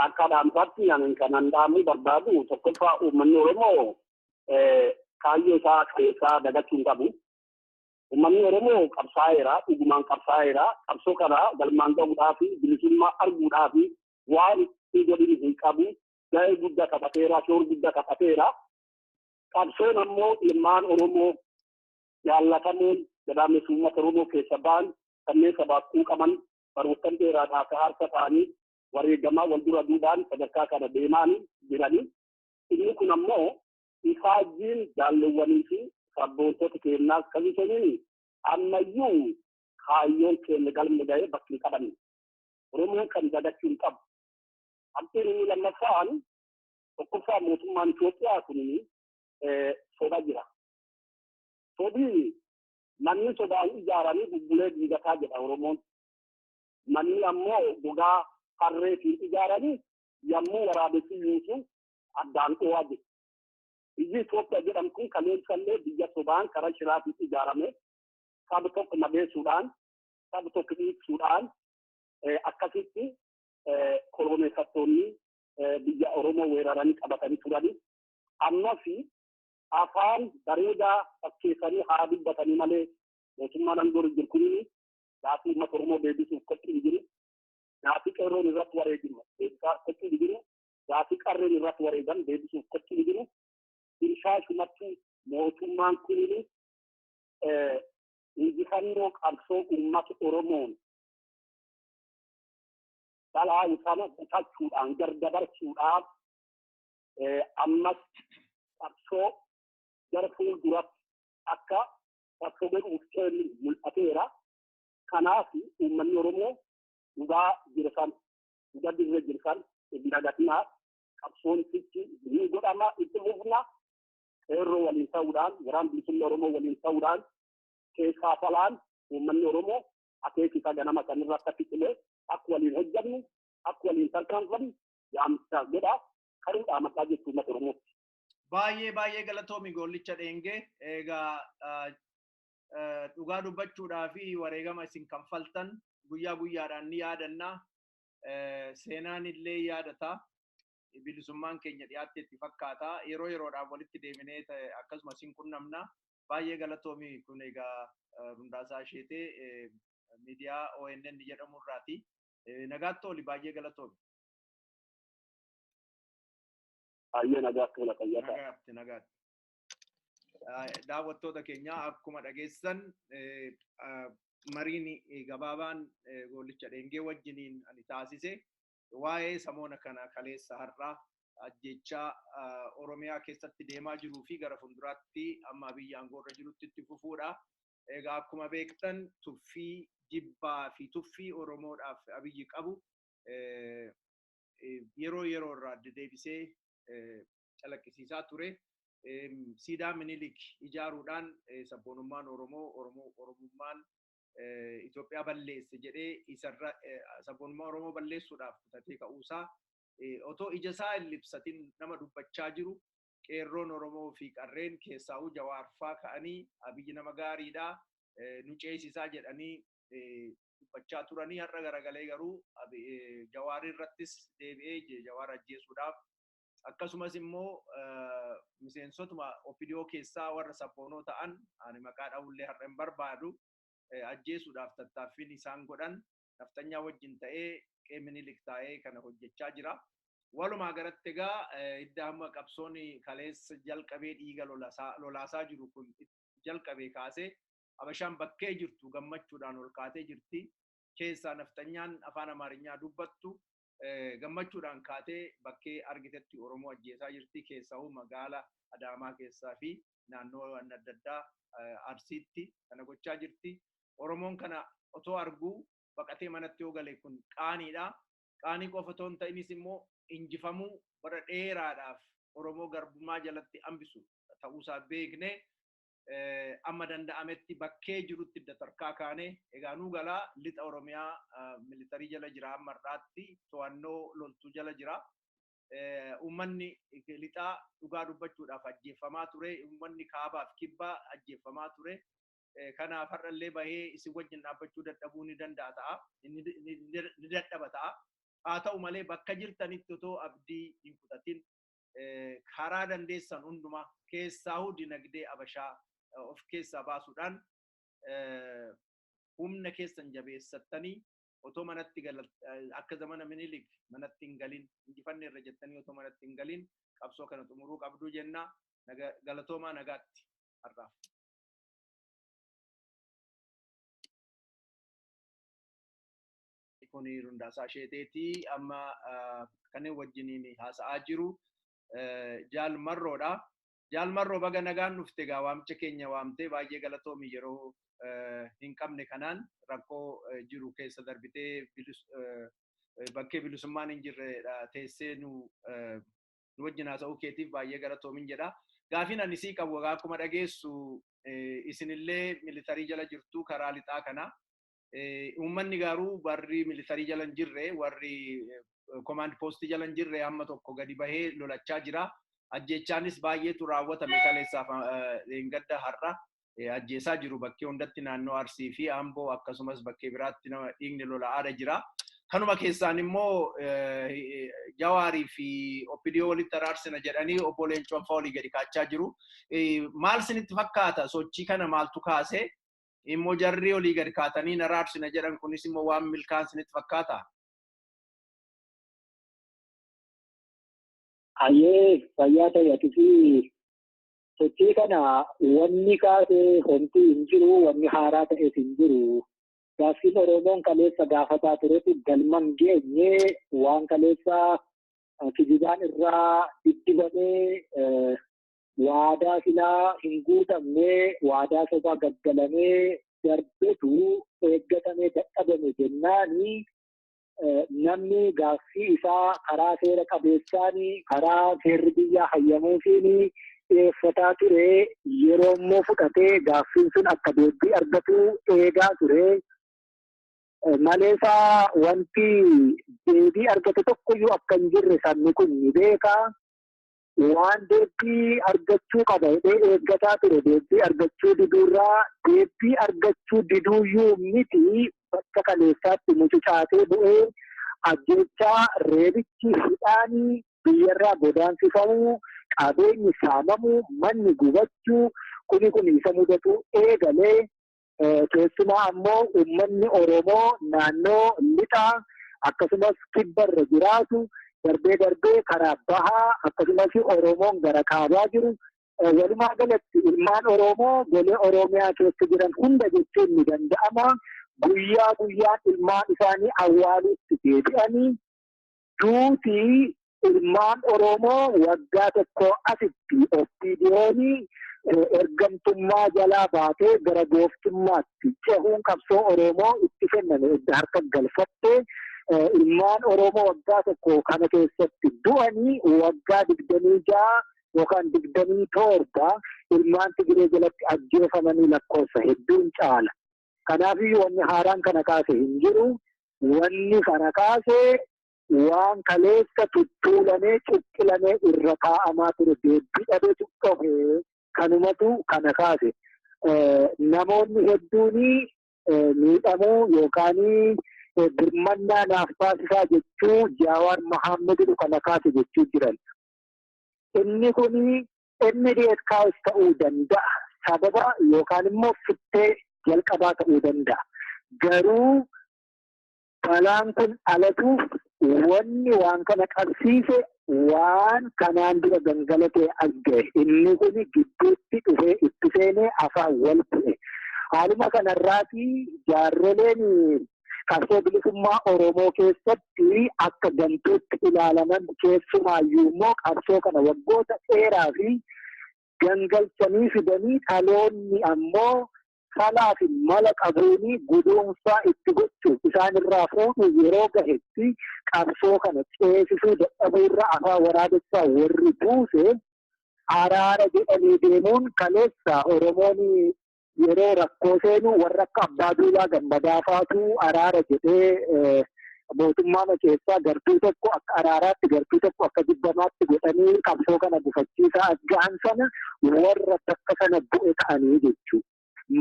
Akka dhaamsaatti kanan dhaamuu barbaadu tokkoffaa uummanni Oromoo kaayyoo isaa keessaa dagachuu hin qabu. Uummanni Oromoo qabsaa'eera, dhugumaan qabsaa'eera. Qabsoo kana galmaan gahuudhaa fi bilisummaa arguudhaa fi waan hin godhin hin qabu. Ga'ee guddaa taphateera, shoora guddaa taphateera. Qabsoon ammoo ilmaan Oromoo jaallatamuun gadaamessi uummata Oromoo keessa ba'an kanneen sabaaf quuqaman baroottan dheeraadhaaf harka ta'anii wareegamaa wal dura duubaan sadarkaa kana deemaa jiranii. Inni kun ammoo ifaajjiin jaalleewwanii fi sabboontota keenyaas kabajaniin ammayyuu kaayyoon keenya galma ga'ee bakki hin qaban. Oromoon kan dagachuu hin qabu. Abdiin inni lammaffaan tokkoffaa mootummaan Itoophiyaa kun sodaa jira. Sodii manni sodaan ijaaranii bubbulee diigataa jedha Oromoon. Manni ammoo gogaa harreetiin ijaaranii yommuu waraabessi yuusu addaan dhoowaa jiru. Biyyi Itoophiyaa jedhamu kun kaleessallee biyya sobaan karaa shiraatiin ijaarame saba tokko madeessuudhaan saba tokko dhiibsuudhaan akkasitti koloneeffattoonni biyya Oromoo weeraranii qabatanii turani. Ammas afaan bareedaa fakkeessanii haa dubbatanii malee mootummaan aangoo jiru kun gaafii uummata Oromoo deebisuuf qophii hin jiru. Gaafii qeerroon irratti wareegamu deebisaa qophii hin jiru. Gaafii qarreen irratti wareegamu deebisuuf qophii hin jiru. Inshaa shumatti mootummaan kun injifannoo qabsoo uummata Oromoon balaa sana butachuudhaan gardabarsuudhaaf ammas qabsoo gara fuulduratti akka qabsoo godhuuf kennu mul'ateera. Kanaaf uummanni Oromoo dhugaa jirsan dhugaa dirree jirsan dagatinaa qabsoon sichi ni godhama itti mufna qeerroo waliin ta'uudhaan waraan bilisummaa Oromoo waliin ta'uudhaan keessaa falaan uummanni Oromoo akeekisa ganama sanirratti fixilee akka waliin hojjannu akka waliin tarkaanfannu yaamsa godha karuudhaa maqaa jechuu uummata Oromootti. Baay'ee galatoomi Gollicha Dheengee egaa dhugaa dubbachuudhaa fi wareegama isin kanfaltan guyyaa guyyaadhaan ni yaadanna. Seenaan illee yaadata. Bilisummaan keenya dhiyaatteetti fakkaata. Yeroo yeroodhaan walitti deeminee akkasumas hin qunnamna. Baay'ee galatoomi kun egaa Hundaasaa Isheetee miidiyaa ONN jedhamu irraati. Nagaatti oli baay'ee galatoomi. Baay'ee nagaatti ola fayyada. Nagaatti. Daawwattoota keenya akkuma dhageessan mariin gabaabaan Gollicha Dheengee wajjiniin ani taasise waa'ee samoona kana kaleessa har'aa ajjechaa Oromiyaa keessatti deemaa jiruu fi gara fuulduraatti amma biyya aangoorra jirutti itti fufuudha. Egaa akkuma beektan tuffii jibbaa fi tuffii Oromoodhaaf Abiyyi qabu yeroo irraa deebisee calaqqisiisaa ture. Siidaa Minilik ijaaruudhaan sabboonummaan Oromummaan Itoophiyaa balleesse jedhee isarra sabboonummaa Oromoo balleessuudhaaf kutatee ka'uusaa otoo ija isaa hin libsatin nama dubbachaa jiru qeerroon Oromoo fi qarreen keessaa'uu Jawaarfaa ka'anii Abiyyi nama gaariidha nu ceesisaa jedhanii dubbachaa turanii har'a garagalee garuu Jawaar irrattis deebi'ee Jawaar ajjeesuudhaaf akkasumas immoo miseensotuma OPDO keessaa warra sabboonoo ta'an ani maqaa dha'ullee har'a hin barbaadu ajjeesuudhaaf tattaaffiin isaan godhan naftanyaa wajjin ta'ee Minilik taa'ee kana hojjechaa jira. Walumaa galatti egaa idda amma qabsoon kaleessa jalqabee dhiiga lolaasaa jiru kun jalqabee kaasee Habashaan bakkee jirtu gammachuudhaan ol kaatee jirti. Keessaa naftanyaan afaan Amaarinyaa dubbattu gammachuudhaan kaatee bakkee argitetti Oromoo ajjeesaa jirti. Keessaa magaala Adaamaa keessaa fi naannoo adda addaa Arsiitti kana gochaa jirti. Oromoon kana otoo arguu baqatee manatti yoo gale kun qaaniidha. Qaanii qofa otoo hin ta'inis immoo injifamuu bara dheeraadhaaf Oromoo garbummaa jalatti hambisu ta'uusaa beeknee amma danda'ametti bakkee jirutti datarkaa kaanee egaa nuu galaa lixa Oromiyaa militarii jala jira amma har'aatti to'annoo loltuu jala jira. Uummanni lixaa dhugaa dubbachuudhaaf ajjeeffamaa ture. Uummanni kaabaaf kibbaa ajjeeffamaa ture. Kanaaf har'allee bahee isin wajjin dhaabbachuu dadhabuu ni danda'a ta'a. Ni dadhaba ta'a. Haa ta'u malee bakka jirtanitti otoo abdii hin kutatin karaa dandeessan hundumaa keessaahuu dinagdee Habashaa of keessaa baasuudhaan humna keessan jabeessattanii otoo manatti akka zamana Minilik manatti hin galin injifanne irra jettanii otoo manatti hin galin qabsoo kana xumuruu qabduu jenna. Galatoomaa nagaatti har'aaf. Kuni Rundaasaa Sheeteetii amma kan wajjiniin haasa'aa jiru Jaal Marroodha. Jaal Marroo baga nagaan dhufte egaa waamicha keenya waamtee baay'ee galatoomi yeroo hin qabne kanaan rakkoo jiru keessa darbitee bakkee bilisummaan hin jirre teessee nu wajjin haasa'uu keetiif baay'ee galatoomin jedha. Gaafiin ani sii qabu akkuma dhageessu isinillee militarii jala jirtu karaa lixaa kana. Uummanni garuu warri militarii jala hin jirre warri command post jala hin jirre amma tokko gadi bahee lolachaa jira. Ajjechaanis baay'eetu raawwatame kaleessaaf gadda har'a ajjeesaa jiru bakkee hundatti naannoo Arsii fi Amboo akkasumas bakkee biraatti nama dhiigni lola'aadha jira. Kanuma keessaan immoo Jawaarii fi Oppidiyoo walitti araarsina jedhanii obbo Leencoon fa'aa olii gadi kaachaa jiru. Maal isinitti fakkaata sochii kana maaltu kaase? Immoo jarri olii gadi kaatanii araarsina jedhan kunis immoo waan milkaan isinitti fakkaata? Ayyee fayyaa ta'eetii fi sochii kana wanni kaasee homtii hin jiru, wanni haaraa ta'eef hin jiru. Gaaffiin Oromoon kaleessa gaafataa turetu galman geenye waan kaleessa kijibaan irraa diddibamee waadaa silaa hin guutamne waadaa sobaa gaggalamee darbetu eeggatamee dadhabame jennaani namni gaaffii isaa karaa seera qabeessaanii karaa seerri biyyaa hayyamuufiin dhiyeeffataa ture yeroo immoo fudhatee gaaffiin sun akka deebii argatu eegaa ture. Maleesaa wanti deebii argatu tokkoyyuu akka hin jirre sabni kun ni beeka. Waan deebii argachuu qaba jedhee eeggataa ture deebii argachuu diduurraa deebii argachuu diduuyyuu miti bakka kaleessaatti mucucaatee bu'ee ajjechaa reebichi hidhaanii biyyarraa godaansifamuu qabeenyi saamamuu manni gubachuu kun isa mudatu eegalee keessumaa ammoo uummanni Oromoo naannoo lixaa akkasumas kibbarra jiraatu darbee karaa bahaa akkasumas Oromoon gara kaabaa jiru walumaa galatti ilmaan Oromoo golee Oromiyaa keessa jiran hunda jechuun ni danda'ama. Guyyaa guyyaan ilmaan isaanii awwaaluutti deebi'anii duutii ilmaan Oromoo waggaa tokko asitti Oppidiyoonii ergamtummaa jalaa baatee gara gooftummaatti cehuun qabsoo Oromoo itti kenname edda harka galfattee ilmaan Oromoo waggaa tokko kana keessatti du'anii waggaa 26 yookaan 27 ilmaan Tigiree jalatti ajjeefamanii lakkoofsa hedduun caala. Kanaafiyyuu wanni haaraan kana kaase hin jiru. Wanni kana kaase waan kaleessa tuttuulamee cuqqilamee irra kaa'amaa ture deebii dhabeetu dhofee kanumatu kana kaase. Namoonni hedduun miidhamuu yookaan birmannaa naaf taasisaa jechuu Jawaar Mohaammed kana kaase jechuu jiran. Inni kun immediate cause ta'uu danda'a. Sababa yookaan immoo fittee jalqabaa ta'uu danda'a. Garuu balaan kun alatuuf wanni waan kana qabsiise waan kanaan dura gangalatee as ga'e inni kun gidduutti dhufee itti seenee afaan wal bu'e. Haaluma kanarraati jaarroleen qabsoo bilisummaa Oromoo keessatti akka gantuutti ilaalaman keessumaayyuu immoo qabsoo kana waggoota dheeraa fi gangalchanii fidanii dhaloonni ammoo falaa fi mala qabuuni guduunfaa itti gochuuf isaanirraa fuudhu yeroo gahetti qabsoo kana ceesisuu dadhabuurra afaan waraabessaa warri buuse araara jedhanii deemuun kaleessa Oromoon yeroo rakkoo seenu warra akka Abbaa Duulaa Gammadaa faatu araara jedhee mootummaa keessaa gartuu tokko akka araaraatti gartuu tokko akka dibbamaatti godhanii qabsoo kana gufachiisaa as ga'an sana warra takka sana bu'e ta'anii jechuudha.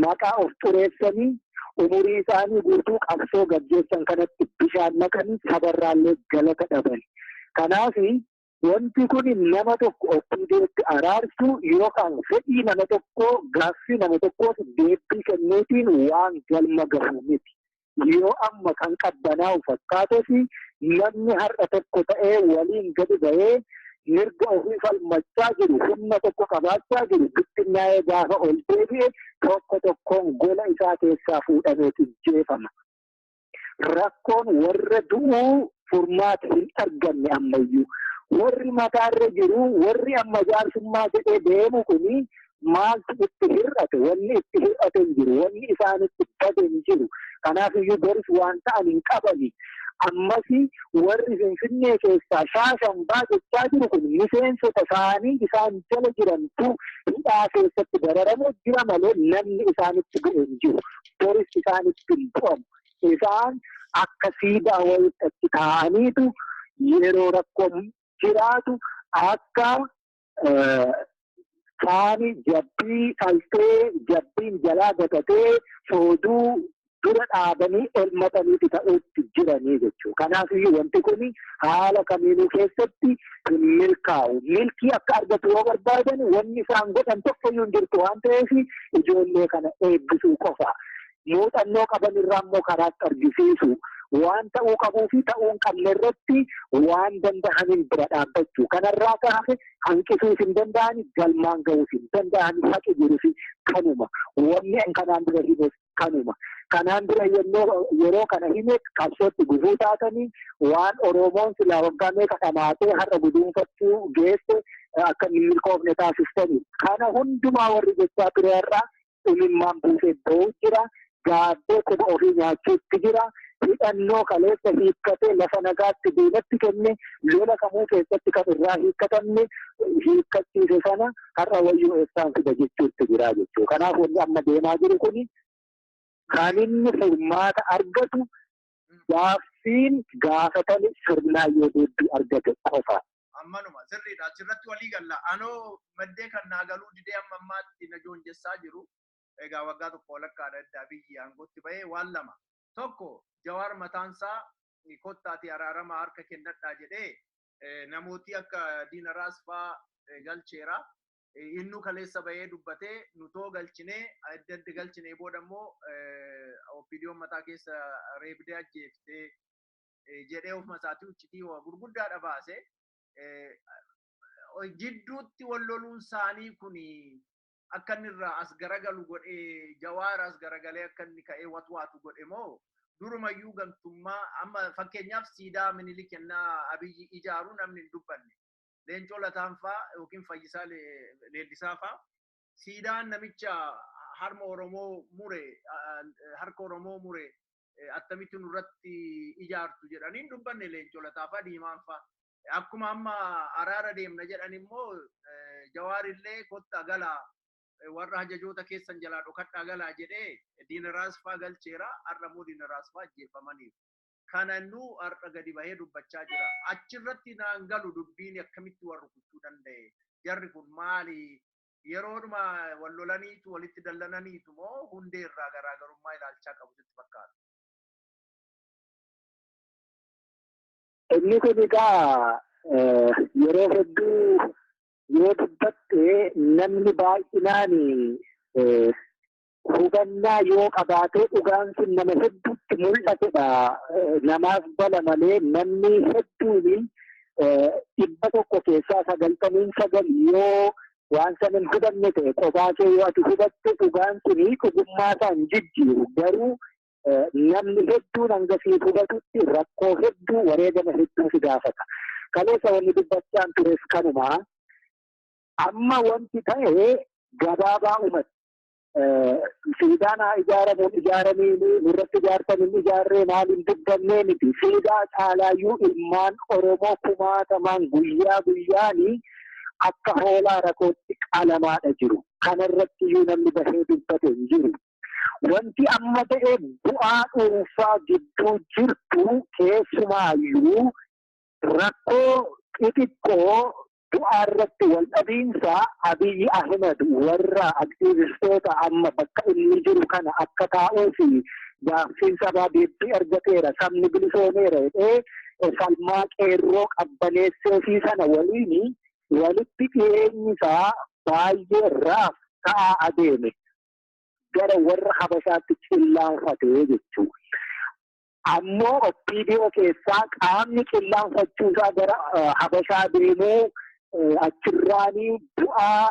Maqaa of xureessanii umurii isaanii guutuu qabsoo gaggeessan kanatti bishaan naqanii sabarraallee galata dhaban. Kanaaf wanti kun nama tokko ofiideetti araarsu yookaan fedhii nama tokko gaaffii nama tokkoof deebii kennuutiin waan galma gahu miti. Yoo amma kan qabbanaa'u fakkaatus namni har'a tokko ta'ee waliin gadi ba'ee mirga ofii falmachaa jiru humna tokko qabaachaa jiru bittinnaa'ee gaafa ol deebi'e tokko tokkoon gola isaa keessaa fuudhameetu jeefama. Rakkoon warra du'uu furmaata hin arganne ammayyuu. Warri mataarra jiru warri amma jaarsummaa jedhee deemu kuni maaltu itti hir'ate wanni itti hir'ate hin jiru wanni isaanitti bade hin jiru. Kanaaf iyyuu boris waan ta'an hin qabani. Ammas warri Finfinnee keessaa shaashambaa jechaa jiru kun miseensota isaanii isaan jala jirantu hidhaa keessatti dararamu jira malee namni isaanitti bu'e hin jiru. Boris isaanitti hin bu'amu. Isaan akka siidaa wayitti achi taa'aniitu yeroo rakkoon jiraatu akka kaani jabbii qaltee jabbiin jalaa gatatee sooduu dura dhaabanii elmataniiti ta'uutti jiranii jechuudha. Kanaaf wanti kun haala kamiinuu keessatti hin milkaa'u. Milkii akka argatu yoo barbaadan wanni isaan godhan tokkoyyuu hin jirtu waan ta'eef ijoollee kana eebbisuu qofa. Muuxannoo qaban irraa immoo karaatti argisiisu. Waan ta'uu qabuu fi ta'uu hin qabne irratti waan danda'aniin bira dhaabbachuu. Kanarraa kaafe hanqisuus hin danda'ani, galmaan ga'uus hin danda'ani, haqi jirus kanuma. Wanni kanaan dura himes kanuma. Kanaan dura yeroo kana hime qabsootti gufuu taatanii waan Oromoon silaa waggaa meeqa dhamaatee har'a guduunfachuu geesse akka hin milkoofne taasistanii. Kana hundumaa warri jechaa ture har'a dhimimmaan buusee ba'uu jira. Gaaddee quba ofii nyaachuutti jira. Hidhannoo kaleessa hiikkatee lafa nagaatti diinatti kenne lola kamuu keessatti kan irraa hiikkatamne hiikkachiise sana har'a wayyuu eessaan fida jechuutti jira jechuudha. Kanaaf wanni amma deemaa jiru kun kan inni furmaata argatu gaaffiin gaafatani sirnaan yoo deebii argate qofa. Ammanuma sirriidha achirratti walii galla. Anoo maddee kan naa galuu didee amma ammaatti na joonjessaa jiru. Egaa waggaa tokko walakkaadha adda biyyi aangootti ba'ee waan lama. Tokko Jawaar mataansaa kottaati araarama harka kennadhaa jedhee namooti akka Diina Raasfaa galcheera. Innu kaleessa ba'ee dubbatee nutoo galchinee adda adda galchinee booda immoo opiidiyoon mataa keessa reebdee ajjeeftee jedhee ofuma isaatii uccitii gurguddaadha baase. Jidduutti wal loluun isaanii kun akka inni irraa as garagalu godhee Jawaar as garagalee akka inni ka'ee watwaatu godhe moo durumayyuu gantummaa amma fakkeenyaaf siidaa Minilik kennaa Abiyyi ijaaruu namni hin dubbanne. Leencoo Lataan fa'aa yookiin Fayyisaa Leellisaa fa'aa siidaan namicha harma Oromoo mure harka Oromoo mure attamitti nurratti ijaartu jedhanii dubbanne Leencoo Lataa fa'aa Diimaan fa'aa. Akkuma amma araara deemna jedhan immoo Jawaar illee kotta galaa warra ajajoota keessan jalaa dhokadhaa galaa jedhee Diina Raasfaa galcheera har'a immoo Diina Raasfaa ajjeefamaniiru. Kananuu har'a gadi bahee dubbachaa jira. Achirratti naan galu dubbiin akkamitti warra kutuu danda'e. Jarri kun maali? Yeroodhuma wal lolaniitu walitti dallananiitu moo hundee irraa garaagarummaa ilaalchaa qabu sitti fakkaata? Inni kun egaa yeroo hedduu yoo dubbatte namni baay'inaan hubannaa yoo qabaate dhugaan sun nama hedduutti mul'atedha. Namaaf bala malee namni hedduun 100 keessaa 99 yoo waan sana hin hubanne ta'e qofaa kee yoo ati hubatte dhugaan suni dhugummaa isaa hin jijjiiru. Garuu namni hedduun hanga siif hubatutti rakkoo hedduu wareegama hedduu si gaafata. Kaleessa wanni dubbachaan tures kanuma. Amma wanti ta'e gabaabaa uumate. Siidaan ijaaramuun ijaarameen irratti ijaartaniin ijaarree maaliin dubbannee miti. Siidaa caalaayyuu ilmaan Oromoo kumaatamaan guyyaa guyyaanii akka hoolaa rakootti qalamaadha jiru. Kanarratti iyyuu namni bahee dubbate hin jiru. Wanti amma ta'e bu'aa dhuunfaa gidduu jirtu keessumaayyuu rakkoo xixiqqoo du'aa irratti wal dhabiinsa Abiyyi Ahmed warra aktiivistoota amma bakka inni jiru kana akka taa'uu fi gaaffiin sabaa deebii argateera sabni bilisoomeera jedhee falmaa qeerroo qabbaneessee fi sana waliin walitti dhiyeenyi isaa baay'ee raaf ta'aa adeeme gara warra Habashaatti cillaanfatee jechuudha. Ammoo OPDO keessaa qaamni cillaanfachuusaa gara Habashaa deemuu achirraanii bu'aa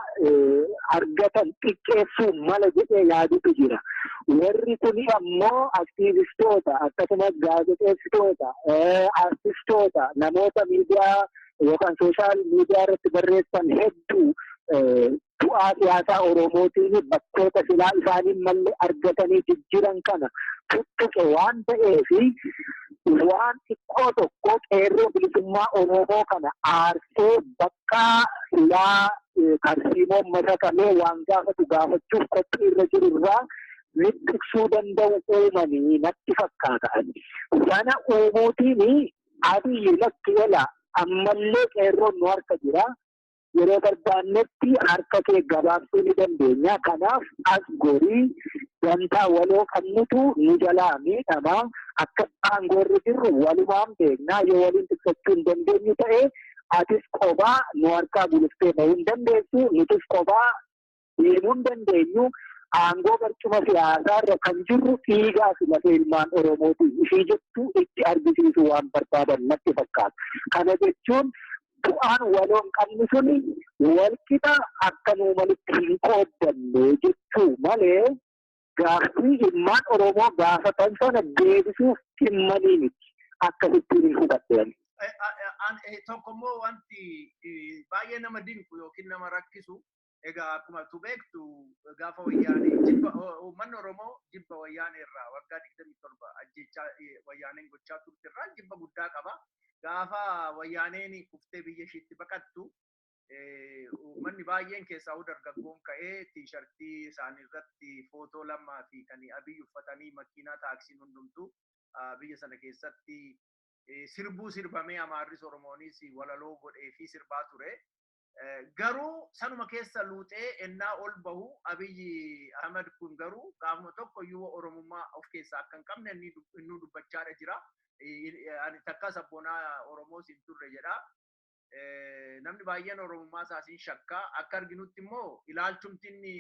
argatan xiqqeessuu mala jedhee yaadutu jira. Warri kuni ammoo aktiivistoota akkasumas gaazexeessitoota, artistoota, namoota miidiyaa yookaan sooshaal miidiyaa irratti barreessan hedduu bu'aa siyaasaa Oromootiin bakkoota silaa isaaniin malle argatanii jijjiiran kana tuttuqe waan ta'eef waan xiqqoo tokko qeerroo bilisummaa Oromoo kana aarsee bakka silaa tarsiimoon masakamee waan gaafatu gaafachuuf qophii irra jiru irraa liqsuu danda'u uumanii natti fakkaatan. Sana uumuutiin Abiyyi lakki ela ammallee qeerroon nu harka jira. Yeroo barbaannetti harka kee gabaabsuu ni dandeenya. Kanaaf as gorii dantaa waloo qabnutu nu jalaa miidhama. Akka aangoorri jirru walumaan beeknaa yoo waliin tiksachuu hin dandeenyu ta'e atis qofaa nu harkaa buluftee bahuu hin dandeessu. Nutis qofaa deemuu hin dandeenyu. Aangoo barcuma siyaasaa irra kan jirru dhiigaa fi lafee ilmaan Oromooti. Ishii jettuu itti argisiisu waan barbaadan natti fakkaata. Kana jechuun bu'aan waloon qabni suni walqixa akka nuu malitti hin qooddanne jechuu malee gaaffii ilmaan Oromoo gaafatan sana deebisuuf dhimmanii miti. Akkasittiin hin hubadheen. Tokkommoo wanti baay'ee nama dinqu yookiin nama rakkisu egaa akkuma tu beektu gaafa wayyaanee jibba uummanni Oromoo jibba wayyaanee irraa waggaa 27 ajjechaa wayyaaneen gochaa turte irraa jibba guddaa qaba. Gaafa wayyaaneen kuftee biyya ishiitti baqattu uummanni baay'een keessaa dargaggoon ka'ee tiishartii isaanii irratti footoo lammaa fi kan Abiyyi uffatanii makiinaa taaksiin hundumtu biyya sana keessatti sirbuu sirbamee Amaarris Oromoonis walaloo godhee fi sirbaa ture. Garuu sanuma keessa luuxee ennaa ol bahu Abiyyi Ahmed kun garuu gaafuma tokko iyyuu Oromummaa of keessaa akka hin qabne inni dubbachaadha jira. Ani takka sabboonaa Oromoos hin turre jedha. Namni baay'een Oromummaa isaasiin shakkaa. Akka arginutti immoo ilaalchumti inni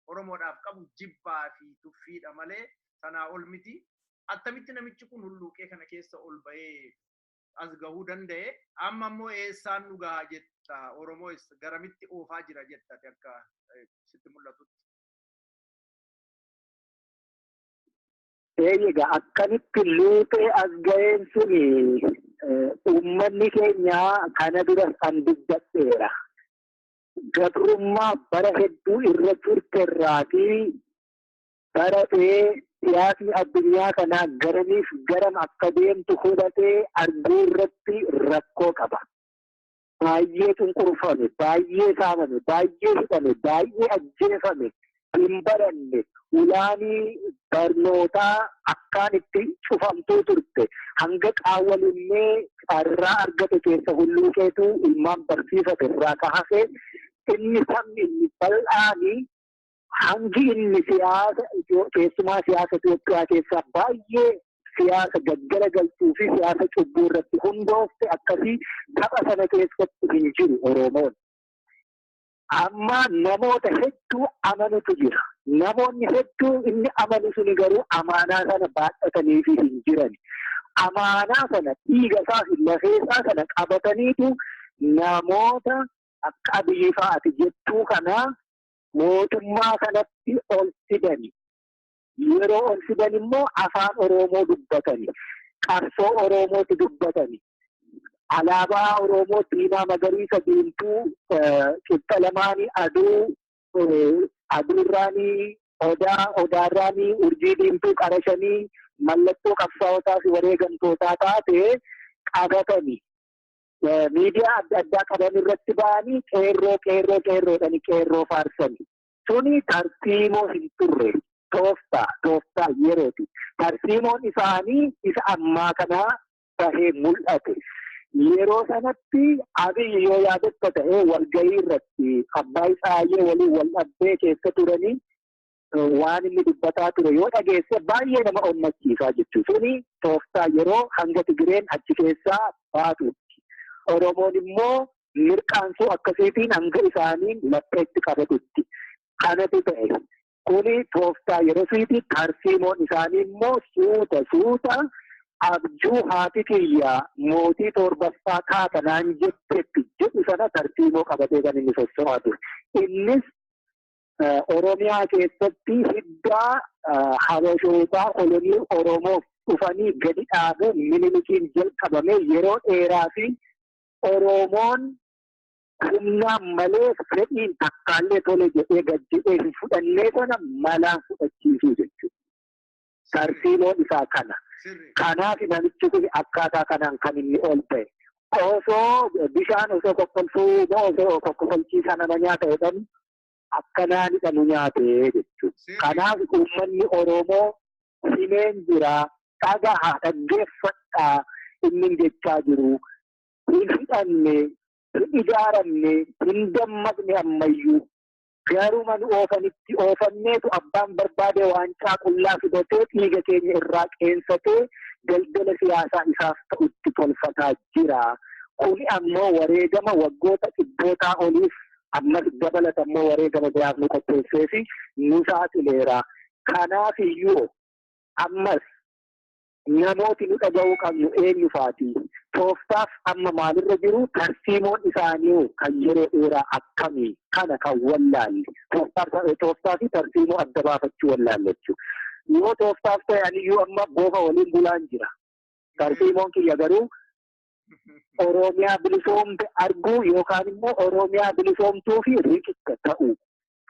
Oromoodhaaf qabu jibbaa fi tuffiidha malee sanaa ol miti. Attamitti namichi kun hulluuqee kana keessa ol bahee as gahuu danda'e. Amma immoo eessaan nu gahaa jetta Oromoo garamitti oofaa jira jettati akka sitti mul'atutti. Eeyiga akkamitti luuxee as ga'een suni uummanni keenya kana dura kan dubbadheera. Gabrummaa bara hedduu irra turterraatii baratee siyaasni addunyaa kanaa garamiif garam akka deemtu hubatee arguu irratti rakkoo qaba. Baay'ee cunqurfame, baay'ee saamame, baay'ee hidhame, baay'ee ajjeefame, hin baranne, ulaanii barnootaa akkaan itti cufamtuu turte. Hanga qaawwalillee carraa argate keessa hulluuqeetu ilmaan barsiifate irraa kahase inni sabni inni bal'aanii hangi inni siyaasa keessumaa siyaasa Itoophiyaa keessaa baay'ee siyaasa gaggaragalchuu fi siyaasa cubbuu irratti hundoofte akkasii tapha sana keessatti hin jiru Oromoon. amma namoota hedduu amanutu jira. Namoonni hedduu inni amanu suni garuu amaanaa sana baadhatanii fi hin jiran. Amaanaa sana dhiiga isaa fi lafee isaa sana qabataniitu namoota akka Abiyyi fa'aati jettuu kana mootummaa kanatti ol fidani. Yeroo ol fidan immoo afaan Oromoo dubbatani. Qabsoo Oromooti dubbatani. Alaabaa Oromoo diimaa magariisa diimtuu qixxa lamaanii aduurraanii odaarraanii urjii diimtuu qarashanii mallattoo qabsaa'otaa fi wareegamtootaa taate qabatani. Miidiyaa adda addaa qaban irratti ba'anii qeerroodhani qeerroo faarsani. Suni tartiimoo hin turre. Tooftaa yerooti. Tartiimoon isaanii isa ammaa kanaa tahee mul'ate. Yeroo sanatti Abiyyi yoo yaadatta ta'e walgahii irratti abbaa Tsahaayyee waliin wal dhabbee keessa turanii waan inni dubbataa ture yoo dhageesse baay'ee nama onnachiisaa jechuudha. Suni tooftaa yeroo hanga Tigireen achi keessaa baatutti. Oromoon immoo mirqaansuu akkasiitiin hanga isaaniin lapheetti qabatutti. Kanatu ta'e. Kuni tooftaa yeroo siiti tarsiimoon isaanii immoo suuta abjuu haati kiyya mootii torbaffaa taatanaan jettetti jedhu sana tarsiimoo qabatee kan inni socho'aa ture. Innis Oromiyaa keessatti hiddaa habashootaa kolonii Oromoof dhufanii gadi dhaabuun minilikiin jalqabame yeroo dheeraa fi Oromoon humnaan malee fedhiin takkaallee tole jedhee gad-jedhee hin fudhannee sana malaan fudhachiisuu jechuudha. Tarsiimoon isaa kana. Kanaaf namichi kun akkaataa kanaan kan inni ol ta'e. Osoo bishaan osoo kokkolfuu osoo kokkolchiisaa nama nyaata jedhamu akkanaanidha nu nyaatee jechuudha. Kanaaf uummanni Oromoo himeen jira dhagahaa dhaggeeffadhaa inni jechaa jiru hin hidhanne hin ijaaramne hin dammaqne ammayyuu garuma nu oofanneetu abbaan barbaade waancaa qullaa fidatee dhiiga keenya irraa qeensatee daldala siyaasaa isaaf ta'utti tolfataa jira. Kuni ammoo wareegama waggoota dhibbootaa oliif ammas dabalata ammoo wareegama biraaf nu qopheessee fi nu saaxileera. Kanaaf iyyuu ammas namooti nu dhaga'uu qabnu eenyu faati? Tooftaaf amma maalirra jiru tarsiimoon isaanii kan yeroo dheeraa akkamii kana kan wallaalle tooftaa fi tarsiimoo adda baafachuu wallaalle jechuudha. Yoo tooftaaf ta'e aniyyuu amma boofa waliin bulaan jira. Tarsiimoon kiyya garuu Oromiyaa bilisoomte arguu yookaan immoo Oromiyaa bilisoomtuu fi riqicha ta'u.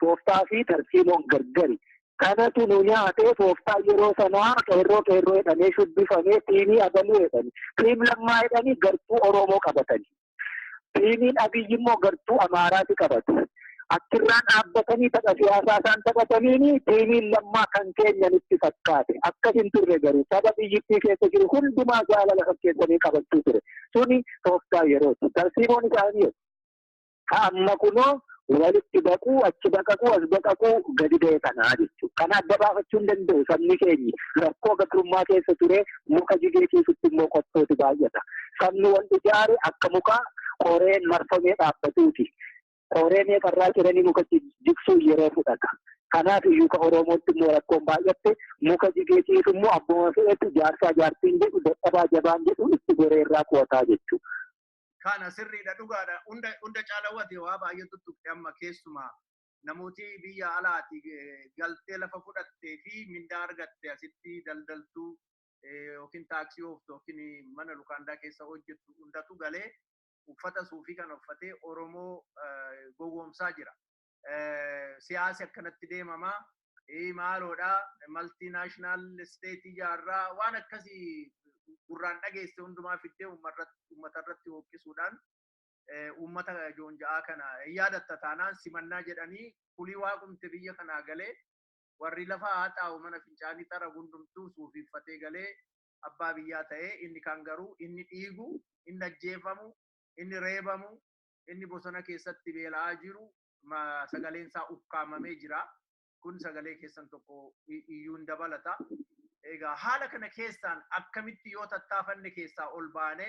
Tooftaa fi tarsiimoon gargari. Kanatu nu nyaatee tooftaa yeroo sanaa qeerroo jedhamee shubbifamee tiimii abaluu jedhani. Tiim lammaa jedhanii gartuu Oromoo qabatani. Tiimiin Abiyyi immoo gartuu Amaaraati qabatu. Achirraan dhaabbatanii tapha siyaasaa isaan taphataniini tiimiin lammaa kan keenyanitti fakkaate. Akkas hin turre garuu saba biyyittii keessa jiru hundumaa jaalala fakkeessanii qabachuu ture. Suni tooftaa yerooti. Tarsiimoon isaanii amma kunoo walitti baquu achi baqaquu as baqaquu gadi ba'e kanaa jechuudha. Kana adda baafachuu hin danda'u sabni keenya rakkoo gabrummaa keessa ture muka jigee keessatti immoo qottooti baay'ata. Sabni wal ijaare akka muka qoreen marfamee dhaabbatuuti. Qoreen eegarraa jedhanii muka jigsuu yeroo fudhata. Kanaaf iyyuu ka Oromootti immoo rakkoon baay'atte muka jigee ciisu immoo abbuma fe'etu jaarsaa jaartiin jedhu dadhabaa jabaan jedhu itti goreerraa qo'ataa jechuudha. Kana sirriidha dhugaadha. Hunda caalawwate waa baay'eetu tuqxe amma keessumaa namooti biyya alaati galtee lafa fudhattee fi mindaa argatte asitti daldaltuu yookiin taaksii ooftu yookiin mana lukaandaa keessa hojjettu hundatu galee uffata suufii kan uffatee Oromoo gowwoomsaa jira. Siyaasi akkanatti deemamaa maaloodha maltiinaashinaal isteetii ijaarraa waan akkasii gurraan dhageesse hundumaa fiddee uummata irratti hoqqisuudhaan uummata joonja'aa kana yaadatta taanaan simannaa jedhanii kulii waaqumte biyya kanaa galee warri lafa haa xaa'u mana fincaanii xara hundumtuu suufiiffatee galee abbaa biyyaa ta'ee inni kan garuu inni dhiigu inni ajjeefamu inni reebamu inni bosona keessatti beela'aa jiru sagaleen isaa ukkaamamee jira. Kun sagalee keessan tokko iyyuun dabalata. Egaa haala kana keessaan akkamitti yoo tattaafanne keessaa ol baanee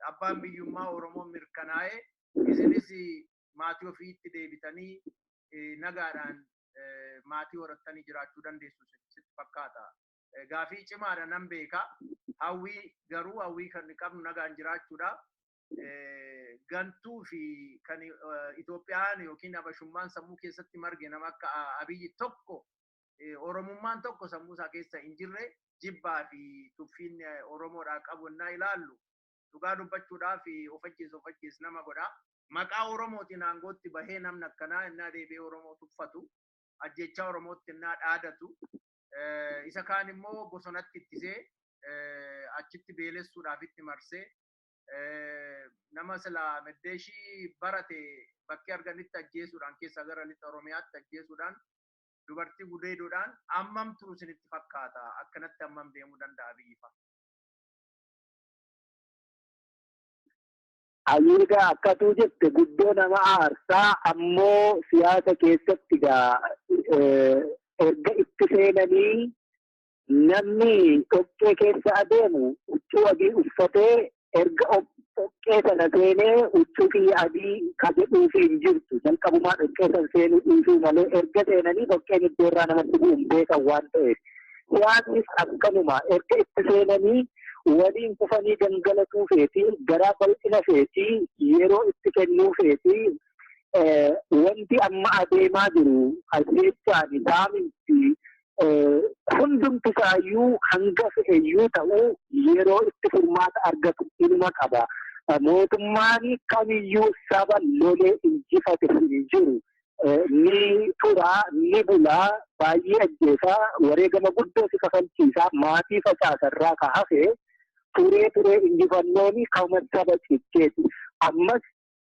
abbaan biyyummaa Oromoo mirkanaa'ee isinis maatii ofiitti deebitanii nagaadhaan maatii horattanii jiraachuu dandeessu sitti fakkaata. Gaafii cimaadha nan beeka. Hawwii garuu hawwii kan qabnu nagaan jiraachuudha. Gantuu fi kan Itoophiyaan yookiin Habashummaan sammuu keessatti marge nama akka Abiyyi tokko Oromummaan tokko sammuu isaa keessa hin jirre jibbaa fi tuffiin Oromoodhaa qabu innaa ilaallu dhugaa dubbachuudhaa fi of ajjees nama godha. Maqaa Oromootiin aangootti bahee namni akkanaa innaa deebi'ee Oromoo tuffatu ajjechaa Oromootti innaa dhaadatu isa kaan immoo bosonatti ittisee achitti beelessuudhaaf itti marsee nama sila meddeeshii barate bakkee arganitti ajjeesuudhaan keessa gara lixa Oromiyaatti ajjeesuudhaan dubartii gudeeduudhaan ammam turu isinitti fakkaata akkanatti ammam deemuu danda'a biyyifa. Ayiiga akkatu jette guddoo nama aarsaa ammoo siyaasa keessatti erga itti seenanii namni dhoqqee keessa adeemu huccuu adii uffatee erga dhoqqee sana seenee huccuu fi adii ka jedhuu fi hin jirtu jalqabumaa dhoqqee sana seenuu dhiisuu malee erga seenanii dhoqqeen iddoo irraa namatti bu'uun beekan waan ta'eef siyaasnis akkanuma erga itti seenanii waliin kufanii gangalatuu feetii garaa bal'ina feetii yeroo itti kennuu feetii wanti amma adeemaa jiru ajjeechaan saaminti hundumti isaayyuu hanga fe'eyyuu ta'uu yeroo itti furmaata argatu ilma qaba. Mootummaan kamiyyuu saba lolee injifate hin jiru. Ni turaa, ni bulaa, baay'ee ajjeesaa, wareegama guddoo si kafalchiisaa, maatii facaasarraa ka hafe turee injifannooni kama saba cicceeti. Ammas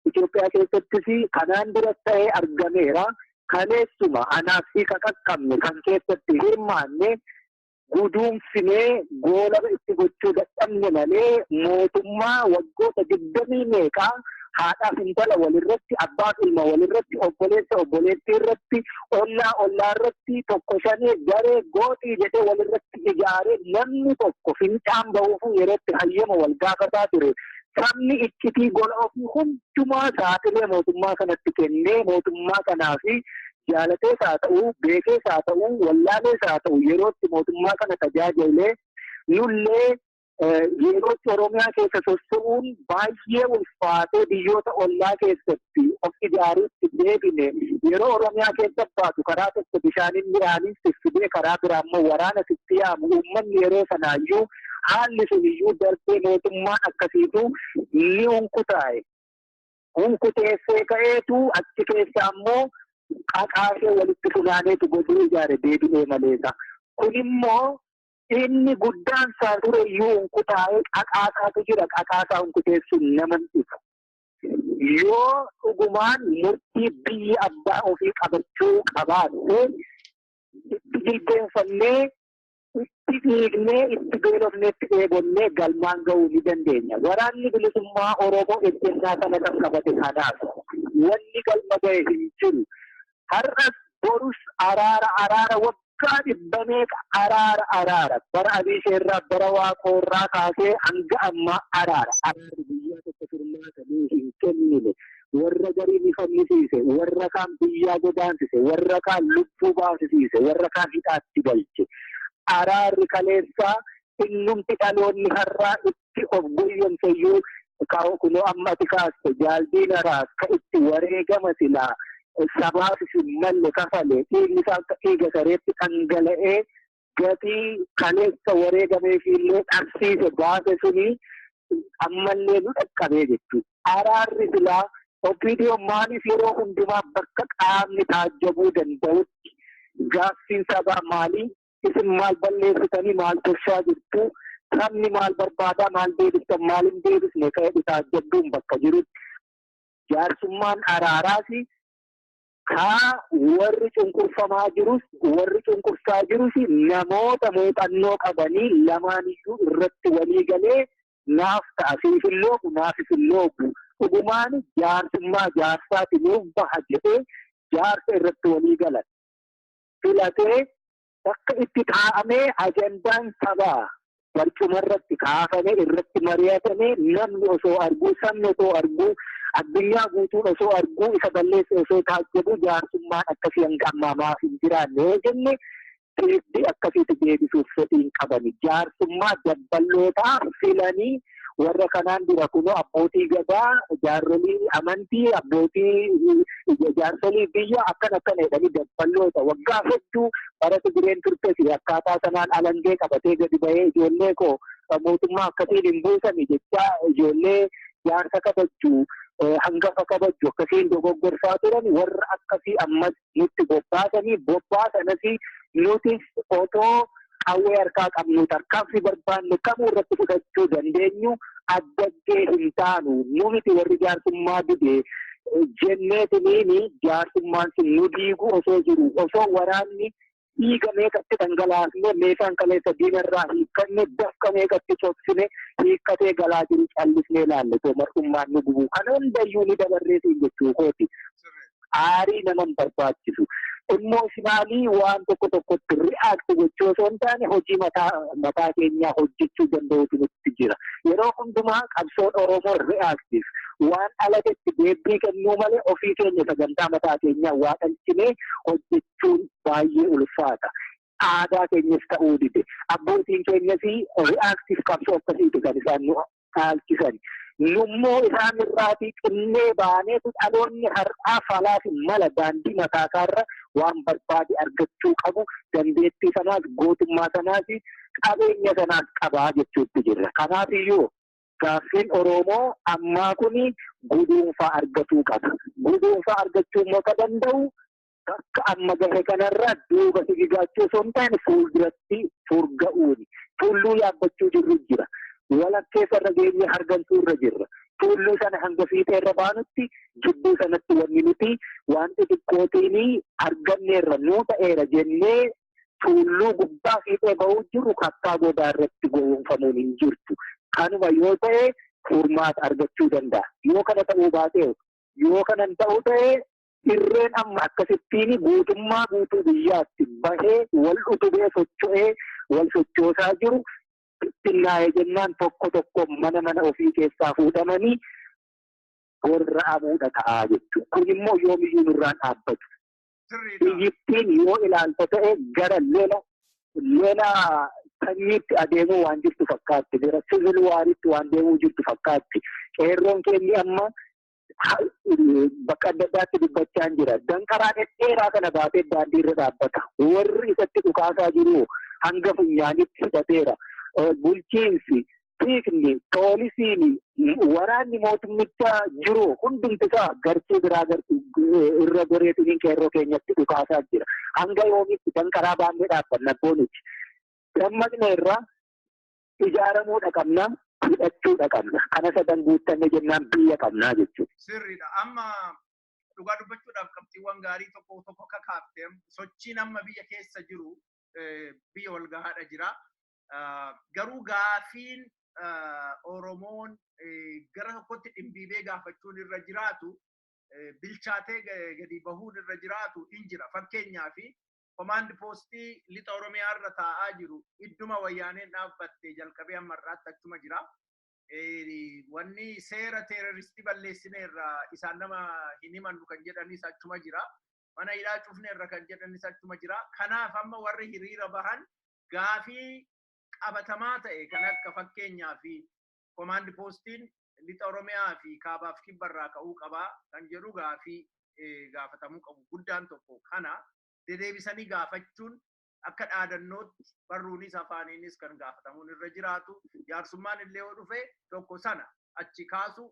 Itoophiyaa keessattis kanaan dura ta'ee argameera. Kaleessuma anaaf si qaqqabne kan keessatti hirmaanne guduunfinee goolaba itti gochuu dadhabne malee mootummaa waggoota 20 meeqaa haadhaaf intala walirratti abbaaf ilma walirratti obboleessa obboleettii irratti ollaa irratti tokko shanii garee gootii jedhee walirratti ijaaree namni tokko fincaan bahuuf yerootti hayyama wal gaafataa ture. Sabni iccitii gola ofii hundumaa saaxilee mootummaa kanatti kennee mootummaa kanaa fi jaalatees haa ta'uu beekees haa ta'uu wallaalees haa ta'uu yerootti mootummaa kana tajaajilee nullee yerootti Oromiyaa keessa soso'uun baay'ee ulfaatee biyyoota ollaa keessatti of ijaaruutti deebine yeroo Oromiyaa keessa baatu karaa tokko bishaaniin midhaaniin siffidee karaa biraa immoo waraana sitti yaamu uummanni yeroo sanaayyuu haalli suniyyuu darbee mootummaan akkasiitu ni unkutaa'e. Unkuteessee ka'eetu achi keessa ammoo qaqaashee walitti funaaneetu godhuu ijaare deebi'ee maleessa. Kun immoo inni guddaan isaa tureyyuu unkutaa'ee qaqaasaatu jira. Qaqaasaa unkuteessuun nama dhiba. Yoo dhugumaan murtii biyya abbaa ofii qabachuu qabaatte itti jilbeenfannee itti dhiignee itti beelofnee itti dheebonnee galmaan ga'uu ni dandeenya. Waraanni bilisummaa Oromoo ejjennaa kana kan qabate kanaaf wanni galma ga'e hin jiru. Har'as borus araara waggaa 100 meeqa araara bara Abiisheerraa bara Waaqoorraa kaasee hanga ammaa araara biyya tokko firmaatanii hin kennine warra garii ni fannisiise warra kaan biyyaa godaansise warra kaan lubbuu baasisiise warra kaan hidhaatti galche. Araarri kaleessaa innumti dhaloonni har'aa itti of goyyomseyyuu kunoo amma ati kaaste jaaldiin araas ka itti wareegama silaa sabaaf isin malle kafale dhiigni isaa akka dhiiga sareetti dhangala'ee gatii kaleessa wareegameefillee dhabsiise baase suni ammallee nu dhaqqabee jechuudha. Araarri silaa opiidiyoon maaliif yeroo hundumaa bakka qaamni taajjabuu danda'utti gaaffiin sabaa maalii? Isin maal balleessitanii maal tolchaa jirtu? Sabni maal barbaadaa maal deebistan maal hin deebisne ka'ee taajjabduun bakka jirutti. Jaarsummaan araaraas kaa warri cunqurfamaa jirus warri cunqursaa jirus namoota muuxannoo qabanii lamaaniyyuu irratti walii galee naaf ta'a siifin loogu naafis hin loogu dhugumaan jaarsummaa jaarsaati nuuf baha jedhee jaarsa irratti walii galan filatee bakka itti taa'amee ajandaan sabaa barcumarratti kaafame irratti mari'atame namni osoo arguu sabni osoo arguu addunyaa guutuun osoo arguu isa balleessa osoo taajjabu jaarsummaan akkasii hanga ammaa maaf hin jiraanne yoo jenne deebii akkasitti deebisuuf fedhiin qabani. Jaarsummaa dabbalootaa filanii warra kanaan dura kunoo abbootii gadaa jaarsolii amantii abbootii jaarsolii biyya akkana jedhanii dabballoota waggaa hedduu barata jireen turtes akkaataa sanaan alangee qabatee gadi bahee ijoollee koo mootummaa akkasiin hin buusani jecha ijoollee jaarsa kabajuu hangafa kabajuu akkasiin dogoggorsaa turan warra akkasii ammas nutti bobbaasanas nutis otoo qawwee harkaa qabnu tarkaanfii barbaanne kamuu irratti fudhachuu dandeenyu addaggee hin taanu nu miti warri jaarsummaa dide jenneetiniini jaarsummaan sun nu diigu osoo jiru osoo waraanni dhiiga meeqatti dhangalaasne meeshaan kaleessa diinarraa hiikkanne dafqa meeqatti coksine hiikkatee galaa jiru callisnee laalle too mar'ummaan nu gubu kana hundayyuu ni dabarreetiin jechuu kooti aarii naman barbaachisu. Emooshinaalii waan tokkotti ri'aakti gochuu osoo hin taane hojii mataa keenyaa hojjechuu danda'utu nutti jira. Yeroo hundumaa qabsoon Oromoo ri'aaktiif waan alatetti deebii kennuu malee ofii keenya sagantaa mataa keenyaa waa dhalchinee hojjechuun baay'ee ulfaata. Aadaa keenyas ta'uu dide. Abbootiin keenyas ri'aaktiif qabsoo akkasiitu kan isaan nu dhaalchisan. Nummoo isaan irraatii xinnee baaneetu dhaloonni har'aa falaaf mala daandii mataakaarra waan barbaade argachuu qabu dandeettii sanaas gootummaa sanaas qabeenya sanaas qabaa jechuutti jirra. Kanaaf iyyuu gaaffiin Oromoo ammaa kuni guduunfaa argachuu qaba. Guduunfaa argachuu immoo ka danda'u akka amma gahe kanarra duuba sigigaachuu osoo hin taane fuulduratti furga'uuni. Tulluu yaabbachuu jirru jira. Walakkeessa irra geenye hargantuu irra jirra. Tulluu sana hanga fiixee irra baanutti jidduu sanatti wanni nuti waan xixiqqootiin arganneerra nuu ta'eera jennee tulluu gubbaa fiixee bahuu jirru kattaa godaa irratti gowwoomfamuun hin jirtu. Kanuma yoo ta'e furmaata argachuu danda'a. Yoo kana ta'uu baatee yoo kanan ta'uu ta'e irreen amma akkasittiin guutuu biyyaatti bahee wal utubee socho'ee wal sochoosaa jiru. Xinnaa'ee jennaan tokko mana ofii keessaa fuudhamanii gorra'amuudha ta'aa jechuudha. Kun immoo yoomiyyuu nurraan dhaabbatu. Biyyittiin yoo ilaalta ta'e gara lola sanyiitti adeemuu waan jirtu fakkaatti. Gara sivil waariitti waan deemuu jirtu fakkaatti. Qeerroon keenyi amma bakka adda addaatti dubbachaa jira. Danqaraa dheeraa kana baatee daandii irra dhaabbata. Warri isatti dhukaasaa jiru hanga funyaanitti hidhateera. Bulchiinsi, tiikni, poolisiin, waraanni mootummicha jiru hundumti isaa gartuu biraa irra goreetiin qeerroo keenyatti dhukaasaa jira. Hanga yoomitti danqaraa baannee dhaabbanna boonichi. Dammaqna irraa ijaaramuudha qabna, hidhachuudha qabna. Kana sadan guuttanne jennaan biyya qabnaa jechuudha. Sirriidha. Amma dhugaa dubbachuudhaaf qabxiiwwan gaarii tokko kakaafte sochiin amma biyya keessa jiru biyya wal gahaadha jira. Garuu gaafiin Oromoon gara tokkotti dhimbiibee gaafachuun irra jiraatu bilchaatee gadi bahuun irra jiraatu hin jira. Fakkeenyaaf komaandi poostii lixa Oromiyaa irra taa'aa jiru idduma wayyaaneen dhaabbattee jalqabee ammarraatti achuma jira. Wanni seera teeroristii balleessineerra isaan nama hin himannu kan jedhanis achuma jira. Mana hidhaa cufneerra kan jedhanis achuma jira. Kanaaf amma warri hiriira bahan gaafii qabatamaa ta'e kan akka fakkeenyaa fi komaandi poostiin lixa Oromiyaa fi kaabaaf kibbarraa ka'uu qabaa kan jedhu gaafii gaafatamuu qabu guddaan tokko kana dedeebisanii gaafachuun akka dhaadannootti barruunis afaaniinis kan gaafatamuun irra jiraatu jaarsummaan illee yoo dhufe tokko sana achi kaasu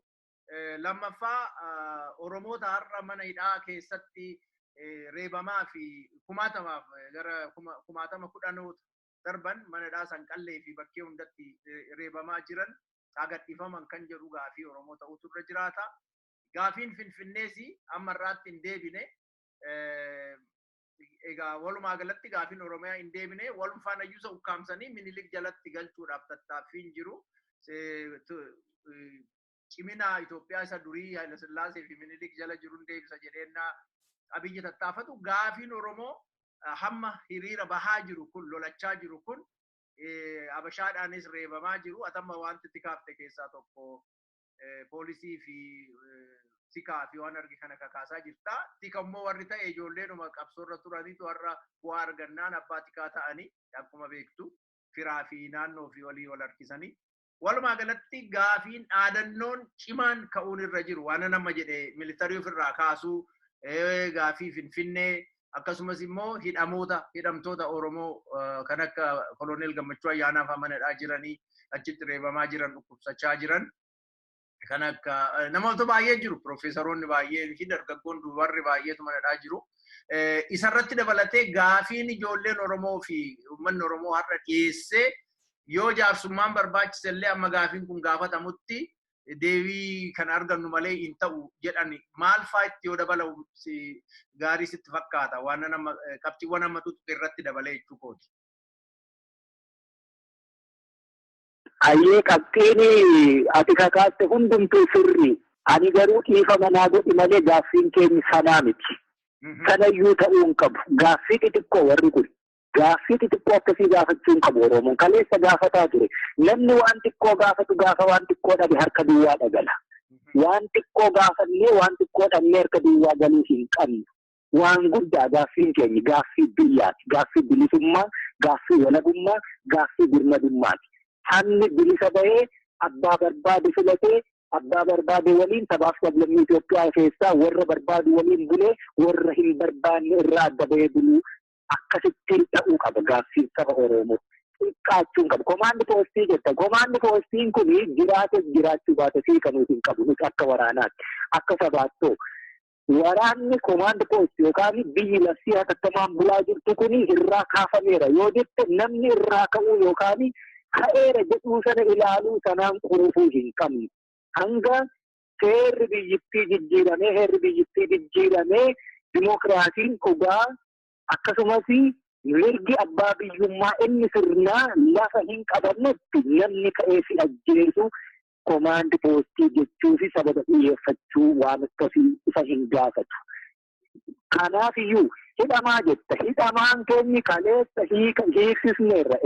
lammaffaa Oromoota har'a mana hidhaa keessatti reebamaa fi kumaatamaaf gara kumaatama kudhanoota darban mana hidhaa sanqallee fi bakkee hundatti reebamaa jiran agadhiifaman kan jedhu gaafii Oromoo ta'utu irra jiraata. Gaafiin Finfinnees ammarraatti hin deebine. Egaa walumaa galatti gaafiin Oromiyaa hin deebine walum faana iyyuu ukkaamsanii minilik jalatti galchuudhaaf tattaaffiin jiru. Cimina Itoophiyaa isa durii Haile Sillaasee fi minilik jala jiruun deebisa jedheenna Abiyyi tattaafatu gaafiin Oromoo hamma hiriira bahaa jiru kun lolachaa jiru kun abashaadhaanis reebamaa jiru. Atamma wanti itti kaafte keessaa tokko poolisii fi tikaa fi waan argi kana kakaasaa jirta. Tika immoo warri ta'e ijoolleenuma qabsoorra turaniitu warra bu'aa argannaan abbaa tikaa ta'anii akkuma beektu firaa fi naannoo fi walii wal harkisanii. Walumaa galatti gaafiin dhaadannoon cimaan ka'uun irra jiru. Waan nama jedhe militarii ofirraa kaasuu gaafii Finfinnee akkasumas immoo hidhamtoota Oromoo kan akka Koloneel Gammachuu Ayyaanaaf amanadhaa jiranii achitti reebamaa jiran dhukkubsachaa jiran kan akka namoota baay'ee jiru piroofeesaroonni baay'ee fi dargaggoon dubarri baay'eetu manadhaa jiru. Isarratti dabalatee gaafiin ijoolleen Oromoo fi uummanni Oromoo har'a dhiyeessee yoo jaarsummaan barbaachisellee amma gaafiin kun gaafatamutti deebii kan argannu malee hin ta'u jedhani maal fa'aatti yoo dabalu gaarii sitti fakkaata waan nama qabxiiwwan amma tuttuqe irratti dabalee jechuu kooti. Ayyee qabxiin ati kakaaste hundumtuu sirri. Ani garuu dhiifama naa godhi malee gaaffiin keenya sanaa miti. Sanayyuu ta'uu hin qabu. Gaaffii xixiqqoo warri kun. Gaaffii xixiqqoo akkasii gaafachuu hin qabu Oromoon. Kaleessa gaafataa ture. Namni waan xiqqoo gaafatu gaafa waan xiqqoo dhabe harka duwwaa dhagala. Waan xiqqoo gaafannee waan xiqqoo dhabnee harka duwwaa galuu hin qabnu. Waan guddaa gaaffiin keenya gaaffii biyyaati. Gaaffii bilisummaa, gaaffii walabummaa, gaaffii birmadummaati. Hanni bilisa bahee abbaa barbaade filatee abbaa barbaade waliin sabaaf sablammii Itoophiyaa keessaa warra barbaadu waliin bulee warra hin barbaanne irraa adda bahee buluu akkasitti ta'uu qaba gaaffiin saba Oromoo. Xiqqaachuun qaba. Komaandi poostii jetta. Komaandi poostiin kun jiraates jiraachuu baate hiikanuutiin qabu nuti akka waraanaatti akka sabaattoo. Waraanni komaandi poostii yookaan biyyi labsii hatattamaan bulaa jirtu kun irraa kaafameera yoo jette namni irraa ka'uu yookaan ka'eera jedhuu sana ilaaluu sanaan qurufuu hin qabnu. Hanga heerri biyyittii jijjiiramee dimokiraasiin dhugaa akkasumas mirgi abbaa biyyummaa inni sirnaa lafa hin qabannetti namni ka'ee si ajjeesu komaandi poostii jechuu fi sababa dhiyeeffachuu waan akkasii isa hin gaafatu. Kanaafiyyuu hidhamaa jetta. Hidhamaan keenyi kaleessa hiiksisneerra.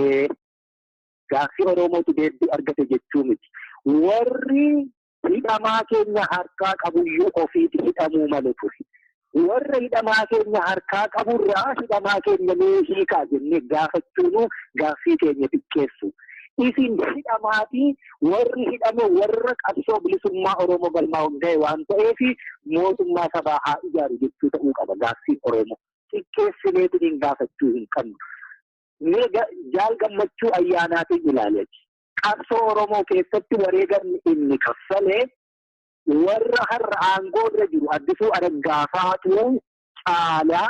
Gaaffii Oromootu deebii argate jechuu miti. Warri hidhamaa keenya harkaa qabuyyuu ofiiti hidhamuu malee ture. Warra hidhamaa keenya harkaa qaburraa hidhamaa keenya mee hiikaa jennee gaafachuun gaaffii keenya xiqqeessu. Isin hidhamaatii warri hidhame warra qabsoo bilisummaa Oromoo galmaa hunda'e waan ta'eef mootummaa sabaa haa ijaaru jechuu ta'uu qaba gaaffiin Oromoo. Xiqqeessineetu hin gaafachuu hin qabnu. Jaal Gammachuu Ayyaanaatiin ilaaleeti. Qabsoo Oromoo keessatti wareegamni inni kaffalee warra har'a aangoo irra jiru Addisuu Aragaafaatu caalaa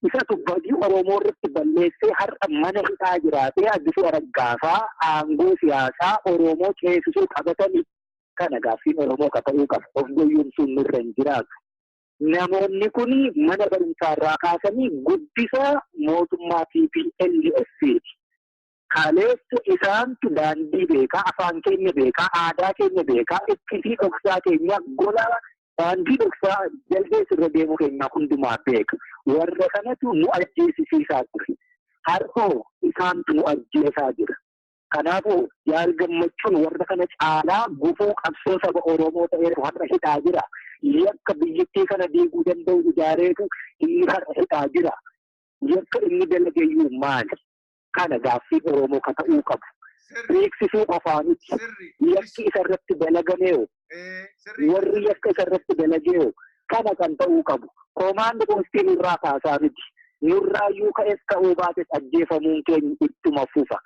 isatu badii Oromoo irratti balleessee har'a mana hidhaa jiraatee Addisuu Aragaafaa aangoo siyaasaa Oromoo ceesisuu qabatanii kana gaaffiin Oromoo ta'uu qaba. Of goyyumsuun nurra hin jiraatu. Namoonni kun mana barumsaarraa kaasanii guddisa mootummaa TPLF. Kaleessa isaantu daandii beekaa, afaan keenya beekaa, aadaa keenya beekaa, ittisii dhoksaa keenya gola daandii dhoksaa jaldees irra deemuu keenya hundumaa beeka. Warra kanatu nu ajjeesisiisaa ture. Har'oo isaantu nu ajjeesaa jira. Kanaafuu Jaal Gammachuun warra kana caalaa gufuu qabsoo saba Oromoo ta'eetu har'a hidhaa jira. Yakka biyyattii kana diiguu danda'u ijaareetu inni har'a hidhaa jira. Yakka inni dalageeyyuu maali? Kana gaaffii Oromoo ka ta'uu qabu. Beeksisuu qofaanitti yakki isarratti dalagameeyo. Warri yakka isarratti dalageeyo kana kan ta'uu qabu. Komaandi poostiin irraa kaasaa miti. Nurraayyuu ka'es ta'uu baates ajjeefamuun keenya ittuma fufa.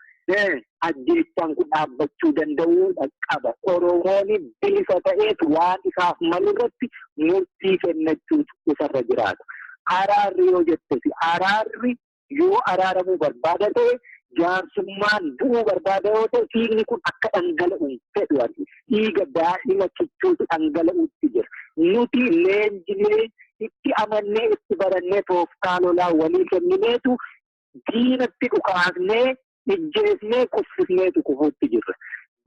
Ajjeechaan kun dhaabbachuu danda'uu qaba. Oromoon bilisa ta'eetu waan isaaf malirratti murtii kennachuutu isarra jiraata. Araarri yoo jettesi araarri yoo araaramuu barbaada ta'e jaarsummaan du'uu barbaada yoo ta'e dhiigni kun akka dhangala'u fedhu ati. Dhiiga daa'ima kichuutu dhangala'uutti jira. Nuti leenjinee itti amannee itti barannee tooftaa lolaa walii kennineetu diinatti dhukaasnee ijjeesnee kuffisneetu kufuutti jirra.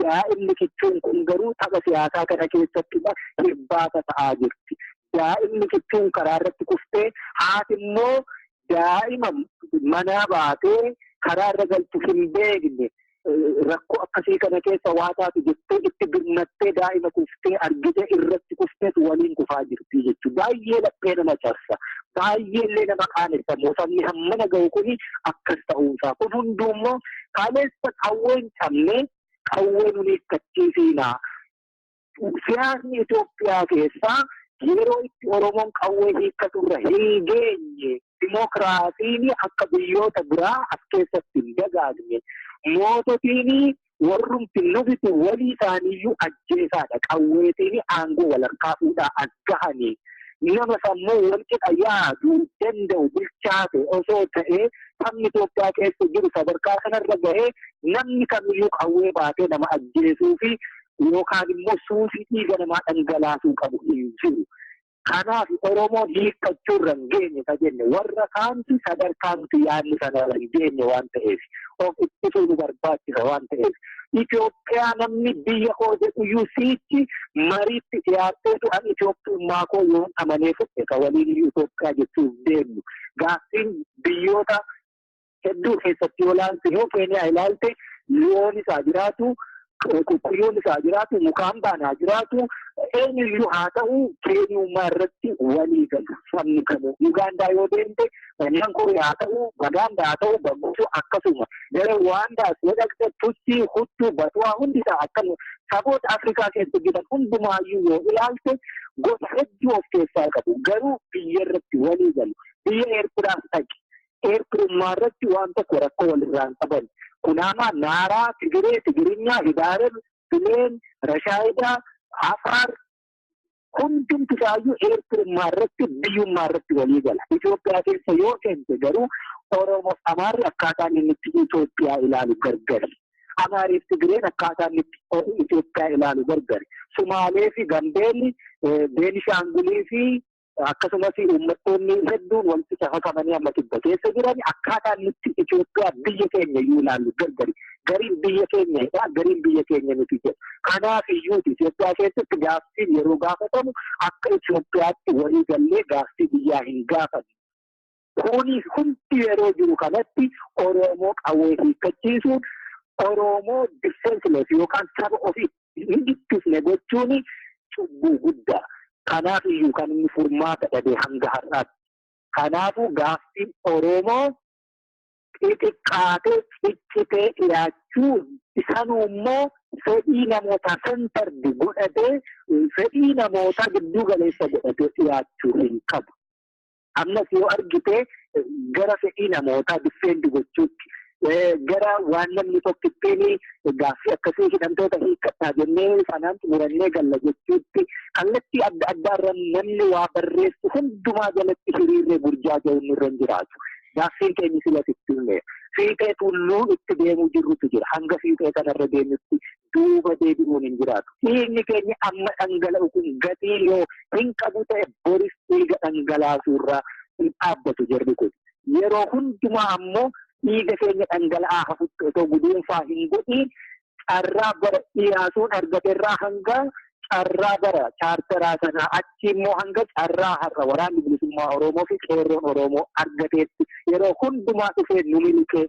Daa'imni kichuun kun garuu tapha siyaasaa kana keessattidha hirbaata ta'aa jirti. Daa'imni kichuun karaa irratti kuftee haati immoo daa'ima manaa baatee karaa irra galchu hin beekne rakkoo akkasii kana keessa waa taatu jettee itti birmattee daa'ima kuftee argite irratti kuftees waliin kufaa jirti jechuudha. Baay'ee laphee nama cabsa. Baay'ee illee nama qaanessa. Mootummaan hammana ga'u kuni akkas ta'uusaa. Kun hunduummoo kaleessa qawween cabne qawwee nuni kachiisiinaa. Siyaasni Itoophiyaa keessaa yeroo itti Oromoon qawwee hiikkaturra hin geenye dimokiraasiin akka biyyoota biraa as keessatti hin dagaagne. Moototiin warrumti nufitu walii isaaniiyyuu ajjeesaadha. Qawweetiin aangoo walharkaa fuudhaa as gahanii nama sammuu walqixa yaaduu danda'u bilchaate osoo ta'ee sabni Itoophiyaa keessa jiru sadarkaa kanarra gahee namni kamiyyuu qawwee baatee nama ajjeesuu fi yookaan immoo suusii dhiiga namaa dhangalaasuu qabu hin jiru. Kanaaf Oromoon hiikkachuurra hin geenye ka jenne warra kaanti sadarkaa nuti yaadni sanarra hin geenye waan ta'eef of ittisuu nu barbaachisa waan ta'eef Itoophiyaa namni biyya koo jedhuyyuu siitti mariitti dhiyaatteetu an Itoophiyummaa koo yoo amanee fudhe ka waliin Itoophiyaa jechuuf deemnu gaaffiin biyyoota hedduu keessatti yoo ilaalte yoo Keeniyaa ilaalte loon isaa jiraatu Kukuyyoon isaa jiraatu mukaan baanaa jiraatu eenyuyyuu haa ta'u Keeniyummaa irratti walii galu sabni kamuu Ugaandaa yoo deemte Nyankuru haa ta'u Bagaandaa haa ta'u Bambuutu akkasuma gara Ruwaandaas yoo dhaqxe Tutsi Hutu Batwaa hundi isaa akkasuma saboota Afrikaa keessa jiran hundumaayyuu yoo ilaalte gosa hedduu of keessaa qabu garuu biyya irratti walii galu biyya Eertiraas dhaqi Eertirummaa irratti waan tokko rakkoo walirraan qaban. Kunama Nara, Tigirinya, Hidaareen, Fileen, Rashaayida, Afar hundumti isaayyuu Eertirummaa irratti biyyummaa irratti walii gala. Itoophiyaa keessa yoo seente garuu Oromoof Amaarri akkaataan inni itti Itoophiyaa ilaalu gargari. Amaariif Tigireen akkaataan inni Itoophiyaa ilaalu gargari. Sumaalee fi Gambeelli, Beenishaangulii fi akkasumas uummattoonni hedduun walitti cafakamanii amma kibba keessa jiran akkaataan nuti Itoophiyaa biyya keenya iyyuu ilaallu gargari. Gariin biyya keenyadha, gariin biyya keenya nuti jedhu. Kanaaf iyyuu Itoophiyaa keessatti gaaffiin yeroo gaafatamu akka Itoophiyaatti walii gallee gaaffii biyyaa hin gaafanne. Kunis hundi yeroo jiru kanatti Oromoo qawwee hiikkachiisuun Oromoo defenseless yookaan saba ofii hin ittisne gochuun cubbuu guddaa. Kanaaf iyyuu kan inni furmaata dhabe hanga har'aatti. Kanaafuu gaaffiin Oromoo xixiqqaatee ciccitee dhiyaachuu isanuu immoo fedhii namoota sentardi godhatee fedhii namoota giddu galeessa godhatee dhiyaachuu hin qabu. Ammas yoo argite gara fedhii namootaa diffeendi gochuutti gara waan namni tokkittiin gaaffii akkasii hidhamtoota hiikkadhaa jennee sanaan xumurannee galla jechuutti kallattii adda addaarra namni waa barreessu hundumaa jalatti hiriirree burjaaja'uun irra hin jiraatu. Gaaffiin keenya silasitti illee fiixee tulluu itti deemuu jirrutu jira. Hanga fiixee kanarra deemutti duuba deebi'uun hin jiraatu. Dhiigni keenya amma dhangala'u kun gatii yoo hin qabu ta'e boris dhiiga dhangalaasuurraa hin dhaabbatu jirri kun. Yeroo hundumaa ammoo dhiiga keenya dhangala'aa hafutti otoo guduunfaa hin godhiin carraa bara dhiyaasuun argateerraa hanga carraa bara chaartaraa sanaa achi immoo hanga carraa har'a waraanni bilisummaa Oromoo fi qeerroon Oromoo argateetti yeroo hundumaa dhufee nu miliqee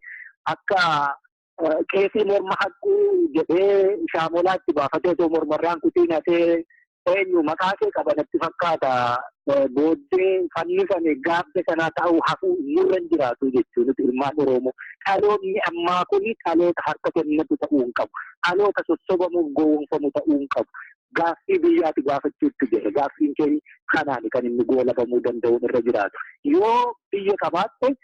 akka qeesii morma haquu jedhee shaamolaatti baafatee osoo mormarraan kutiin hafee eenyu maqaa kee qabanatti fakkaata booddee fannifame gaabbe sanaa ta'uu hafuu nurra hin jiraatu jechuun nuti ilmaan Oromoo. Dhaloonni ammaa kun dhaloota harka kennatu ta'uu hin qabu. Dhaloota sossobamuuf gowwoomfamu ta'uu hin qabu. Gaaffii biyyaati gaafachuutti jira. Gaaffiin keenya kanaan kan inni goolabamuu danda'u irra jiraatu. Yoo biyya qabaatte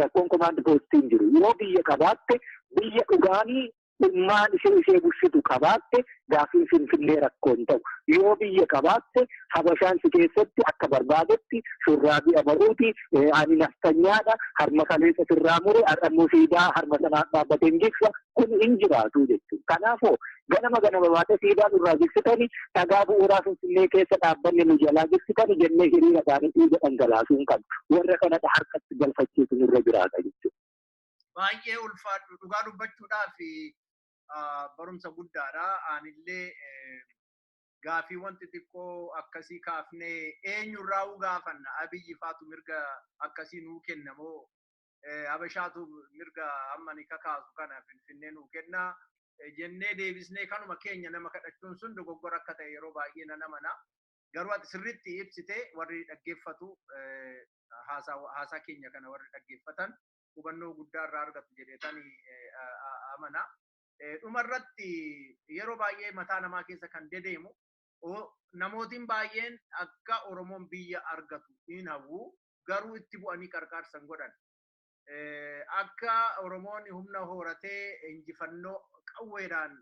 rakkoon komaandi poostiin jiru. Yoo biyya qabaatte biyya dhugaanii ilmaan ishee bulchitu qabaatte gaaffiin Finfinnee rakkoon ta'u. Yoo biyya qabaatte Habashaan si keessatti akka barbaadetti shurraabii abaruuti ani naftanyaadha harma kaleessa sirraa mure har'ammoo siidaa harma sanaa dhaabbateen jigsa kun hin jiraatu jechuudha. Kanaafuu ganama baatee siidaa irraa jigsitanii dhagaa bu'uuraa Finfinnee keessa dhaabbanne nu jalaa jigsitanii jennee hiriira isaanii dhiiga dhangalaasuu hin qabu. Warra kanadha harkatti galfachiisu irra jiraata jechuudha. Baay'ee ulfaadhu dhugaa dubbachuudhaaf barumsa guddaadha. Anillee gaafii wanti xiqqoo akkasii kaafnee eenyurraa gaafanna Abiyyi faatu mirga akkasii nuu kennamoo Habashaatu mirga amma ni kakaasu kana Finfinnee nuu kenna jennee deebisnee kanuma keenya nama kadhachuun sun dogoggora akka ta'e yeroo baay'ee nan amana. Garuu ati sirriitti ibsite warri dhaggeeffatu haasaa keenya kana warri dhaggeeffatan hubannoo guddaa irraa argatu jedheetanii amana. Dhumarratti yeroo baay'ee mataa namaa keessa kan dedeemu namootiin baay'een akka Oromoon biyya argatu hin hawwu garuu itti bu'anii qarqaarsan godhan. Akka Oromoon humna horatee injifannoo qawweedhaan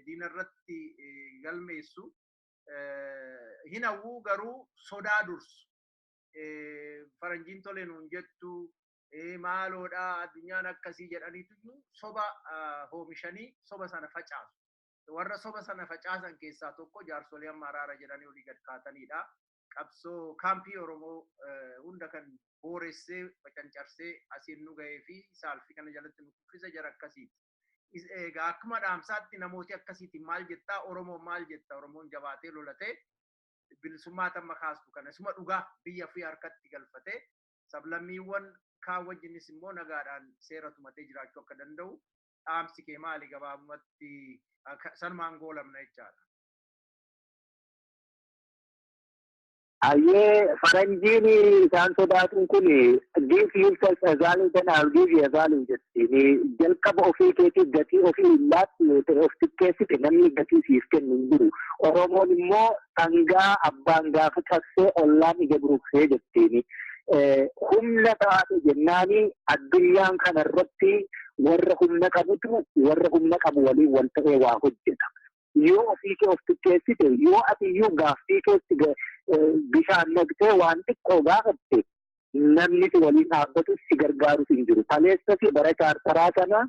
diinarratti galmeessu hin hawwu garuu sodaa dursu. Faranjiin tole nuun jettu maaloodha addunyaan akkasii jedhaniitu soba hoomishanii soba sana facaasu. Warra soba sana facaasan keessaa tokko jaarsolee amma araara jedhanii olii gad kaatanidha. Qabsoo kaampii Oromoo hunda kan booressee cancarsee asiin nu ga'ee fi saalfii kana jalatti nu kuffisa jara akkasiiti. Egaa akkuma dhaamsaatti namooti akkasiitiin maal jettaa Oromoon maal jetta Oromoon jabaatee lolatee bilisummaa tamma kaastu kana isuma dhugaa biyya fi harkatti galfatee sablammiiwwan kaan wajjinis immoo nagaadhaan seera tumatee jiraachuu akka danda'u dhaamsi kee maali gabaabumatti sanumaan goolamna jechaadha. Ayyee faranjiin isaan sodaatuun kun give yourself a value then I'll give you a value jettee jalqaba ofii keetiif gatii ofii illaatti yoo ta'e of xiqqeessite namni gatii siif kennu hin jiru. Oromoon immoo sangaa abbaan gaafa taksee ollaan ija buruqsee jetteeni. Humna taate jennaani addunyaan kanarratti warra humna qabutu warra humna qabu waliin wal ta'ee waa hojjeta. Yoo ofii kee of xiqqeessite yoo ati iyyuu gaaffii keessi bishaan naqxee waan xiqqoo gaafatte namni si waliin dhaabbatu si gargaaru hin jiru. Kaleessa fi bara chaartaraa kana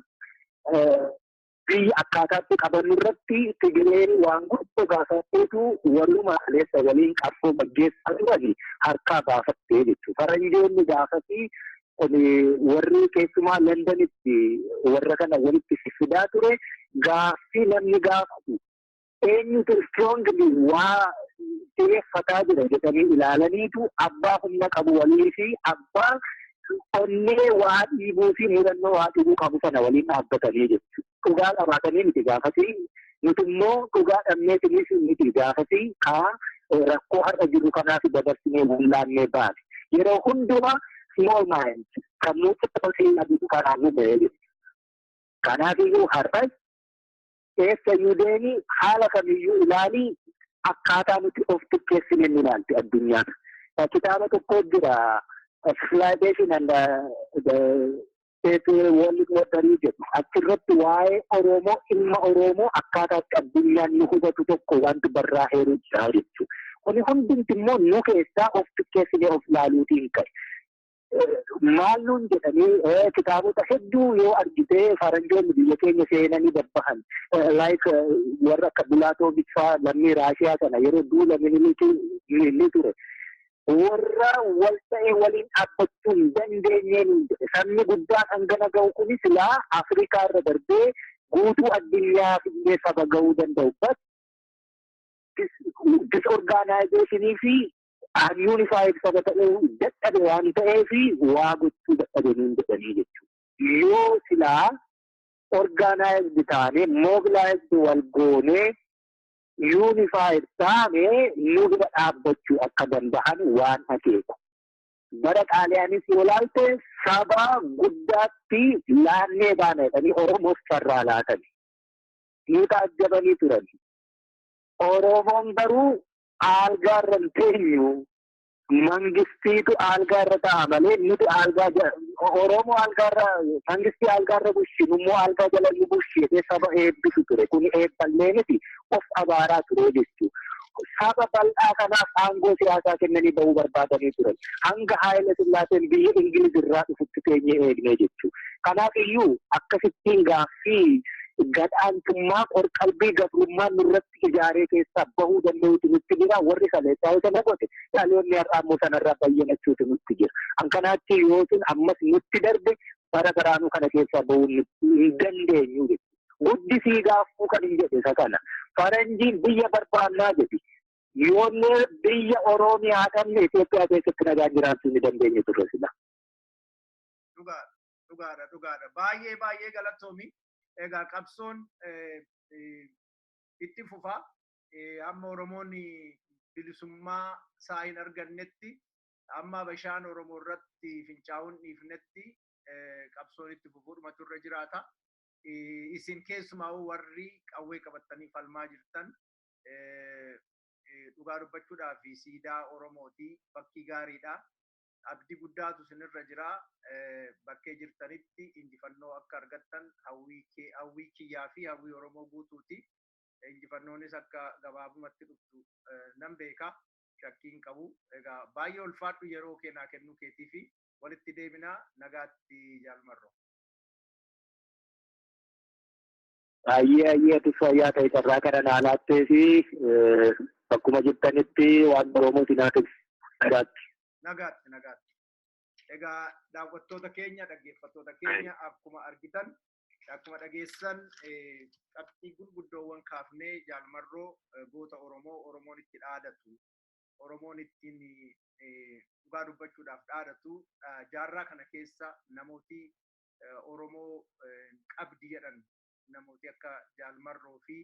biyya akkaataatti qabannu irratti Tigireen waan guddoo gaafatteetu warruma kaleessa waliin qabsoo gaggeessaa turani harkaa baafattee jechuudha. Faranjoonni gaafatti warri keessumaa Londanitti warra kana walitti fidaa ture gaaffii namni gaafatu eenyutu strongly waa xiyyeeffataa jira jedhanii ilaalaniitu abbaa humna qabu walii fi abbaa onnee waa dhiibuu fi murannoo waa dhiibuu qabu sana waliin dhaabbatanii jechuudha. Dhugaa qabaatanii miti gaafasii nuti immoo dhugaa dhabneetinis miti gaafasii rakkoo har'a jiru kanaaf dabarsinee bullaannee baane. Yeroo hundumaa small minds kan nuti taphasii abitu kanaan nu ba'ee jiru. Kanaafiyyuu har'as eessayyuu deemi haala kamiyyuu ilaalii akkaataa nuti of xiqqeessine ni ilaalti addunyaan. Kitaaba tokko jira Civilization and the World Order jedhu achirratti waa'ee Oromoo ilma Oromoo akkaataatti addunyaan nu hubatu tokko wanti barraa'eeru jira jechuudha. Kuni hundumti immoo nu keessaa of xiqqeessine of ilaaluutiin ka'e. Maal nuun jedhanii kitaabota hedduu yoo argitee faranjoonni biyya keenya seenanii dabbahan like warra akka Pilaatooviich fa'aa lammii Raashiyaa sana yeroo duula Minilikii ture warra wal ta'e waliin dhaabbachuu hin dandeenyeen sabni guddaan hangana ga'u kunis silaa Afrikaa irra darbee guutuu addunyaa illee saba ga'uu danda'u. Disorganizationii fi unified saba ta'uu dadhabe waan ta'eef waa gochuu dadhabanii jedhanii jechuudha. Yoo silaa organized taane mobilized wal goonee unified taane nu bira dhaabbachuu akka danda'an waan akeeku. Bara Xaaliyaanis yoo ilaalte saba guddaatti laannee baana jedhanii Oromoof carraa laatani. Nu taajjabanii turani. Oromoon garuu algaarra hin teenyu mangistiitu algaarra ta'a malee nuti algaa Oromoo algaarra mangistii algaarra bushinu immoo algaa jala nu bushee saba eebbisu ture kun eebballee miti of abaaraa ture jechuudha. Saba bal'aa kanaaf aangoo siyaasaa kennanii bahuu barbaadanii turan hanga Haayile Sillaaseen biyya Ingiliz irraa dhufutti teenyee eegnee jechuudha. Kanaaf iyyuu akkasittiin gaaffii gadhaantummaa qorqalbii gabrummaa nurratti ijaaree keessaa bahuu danda'uutu nutti jira. Warri kaleessaa sana gote dhaloonni har'aa immoo sanarraa bayyanachuutu nutti jira. Hankanaatti yoo sun ammas nutti darbe bara baraanuu kana keessaa bahuu hin dandeenyu jechuudha. Guddisii gaaffuu kan hin jedhe isa kana. Faranjiin biyya barbaannaa jedhi. yoonne biyya Oromiyaa dhabne Itoophiyaa keessatti nagaan jiraachuu ni dandeenye ture sila. Dhugaadha. Baay'ee galatoomi. Egaa qabsoon itti fufa. Amma Oromoon bilisummaa isaa hin argannetti, amma bashaan Oromoo irratti fincaa'uun dhiifnetti qabsoon itti fufuudhuma turre jiraata. Isin keessumaa warri qawwee qabatanii falmaa jirtan dhugaa dubbachuudhaa fi siidaa Oromooti bakkii gaariidha. Abdii guddaatu isinirra jira. Bakkee jirtanitti injifannoo akka argattan hawwii kiyyaa fi hawwii Oromoo guutuuti. Injifannoonis akka gabaabumatti dhuftu nan beeka. Shakkiin qabu. Egaa baay'ee ulfaadhu yeroo keenyaa kennuu keetii fi walitti deebinaa nagaatti jaalmarroo. Ayyee fayyaa ta'e carraa kana naanaattee fi bakkuma jirtanitti waan Oromootiin haa ta'u nagaatti. Nagaatti. Egaa daawwattoota keenya, dhaggeeffattoota keenya akkuma argitan, akkuma dhageessan qabxii gurguddoowwan kaafnee jaalmarroo goota Oromoon itti dhaadatu, Oromoon ittiin dhugaa dubbachuudhaaf dhaadatu, jaarraa kana keessa namooti Oromoo qabdi jedhan namooti akka jaalmarroo fi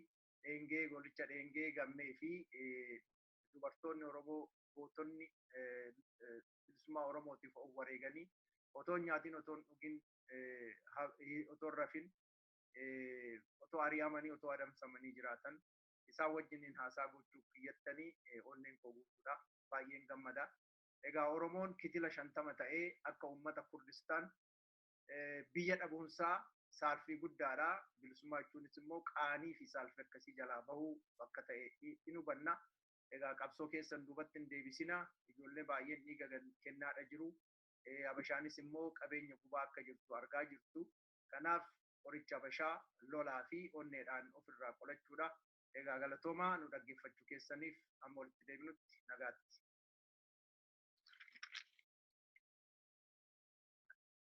dheengee golicha dheengee gammee fi dubartoonni Oromoo gootonni bilisummaa Oromootiif of wareeganii otoo nyaatiin otoo dhugin otoo rafin otoo ari'amanii otoo adamsamanii jiraatan isaan wajjiniin haasaa gochuuf xiyyattanii onneen koo guutuudha. Baay'een gammada. Egaa Oromoon kitila 50 ta'ee akka uummata Kurdistaan biyya dhabuunsaa saalfii guddaadha. Bilisummaa jechuunis immoo qaanii fi saalfii akkasii jalaa bahuu bakka ta'e hin hubanna. Egaa qabsoo keessan duubatti hin deebisina. Ijoollee baay'een dhiiga kennaadha jiru. Habashaanis immoo qabeenya gubaa akka jirtu argaa jirtu. Kanaaf qoricha Habashaa lolaa fi onneedhaan ofirraa qolachuudha. Egaa galatoomaa nu dhaggeeffachuu keessaniif amma walitti deebinutti nagaatti.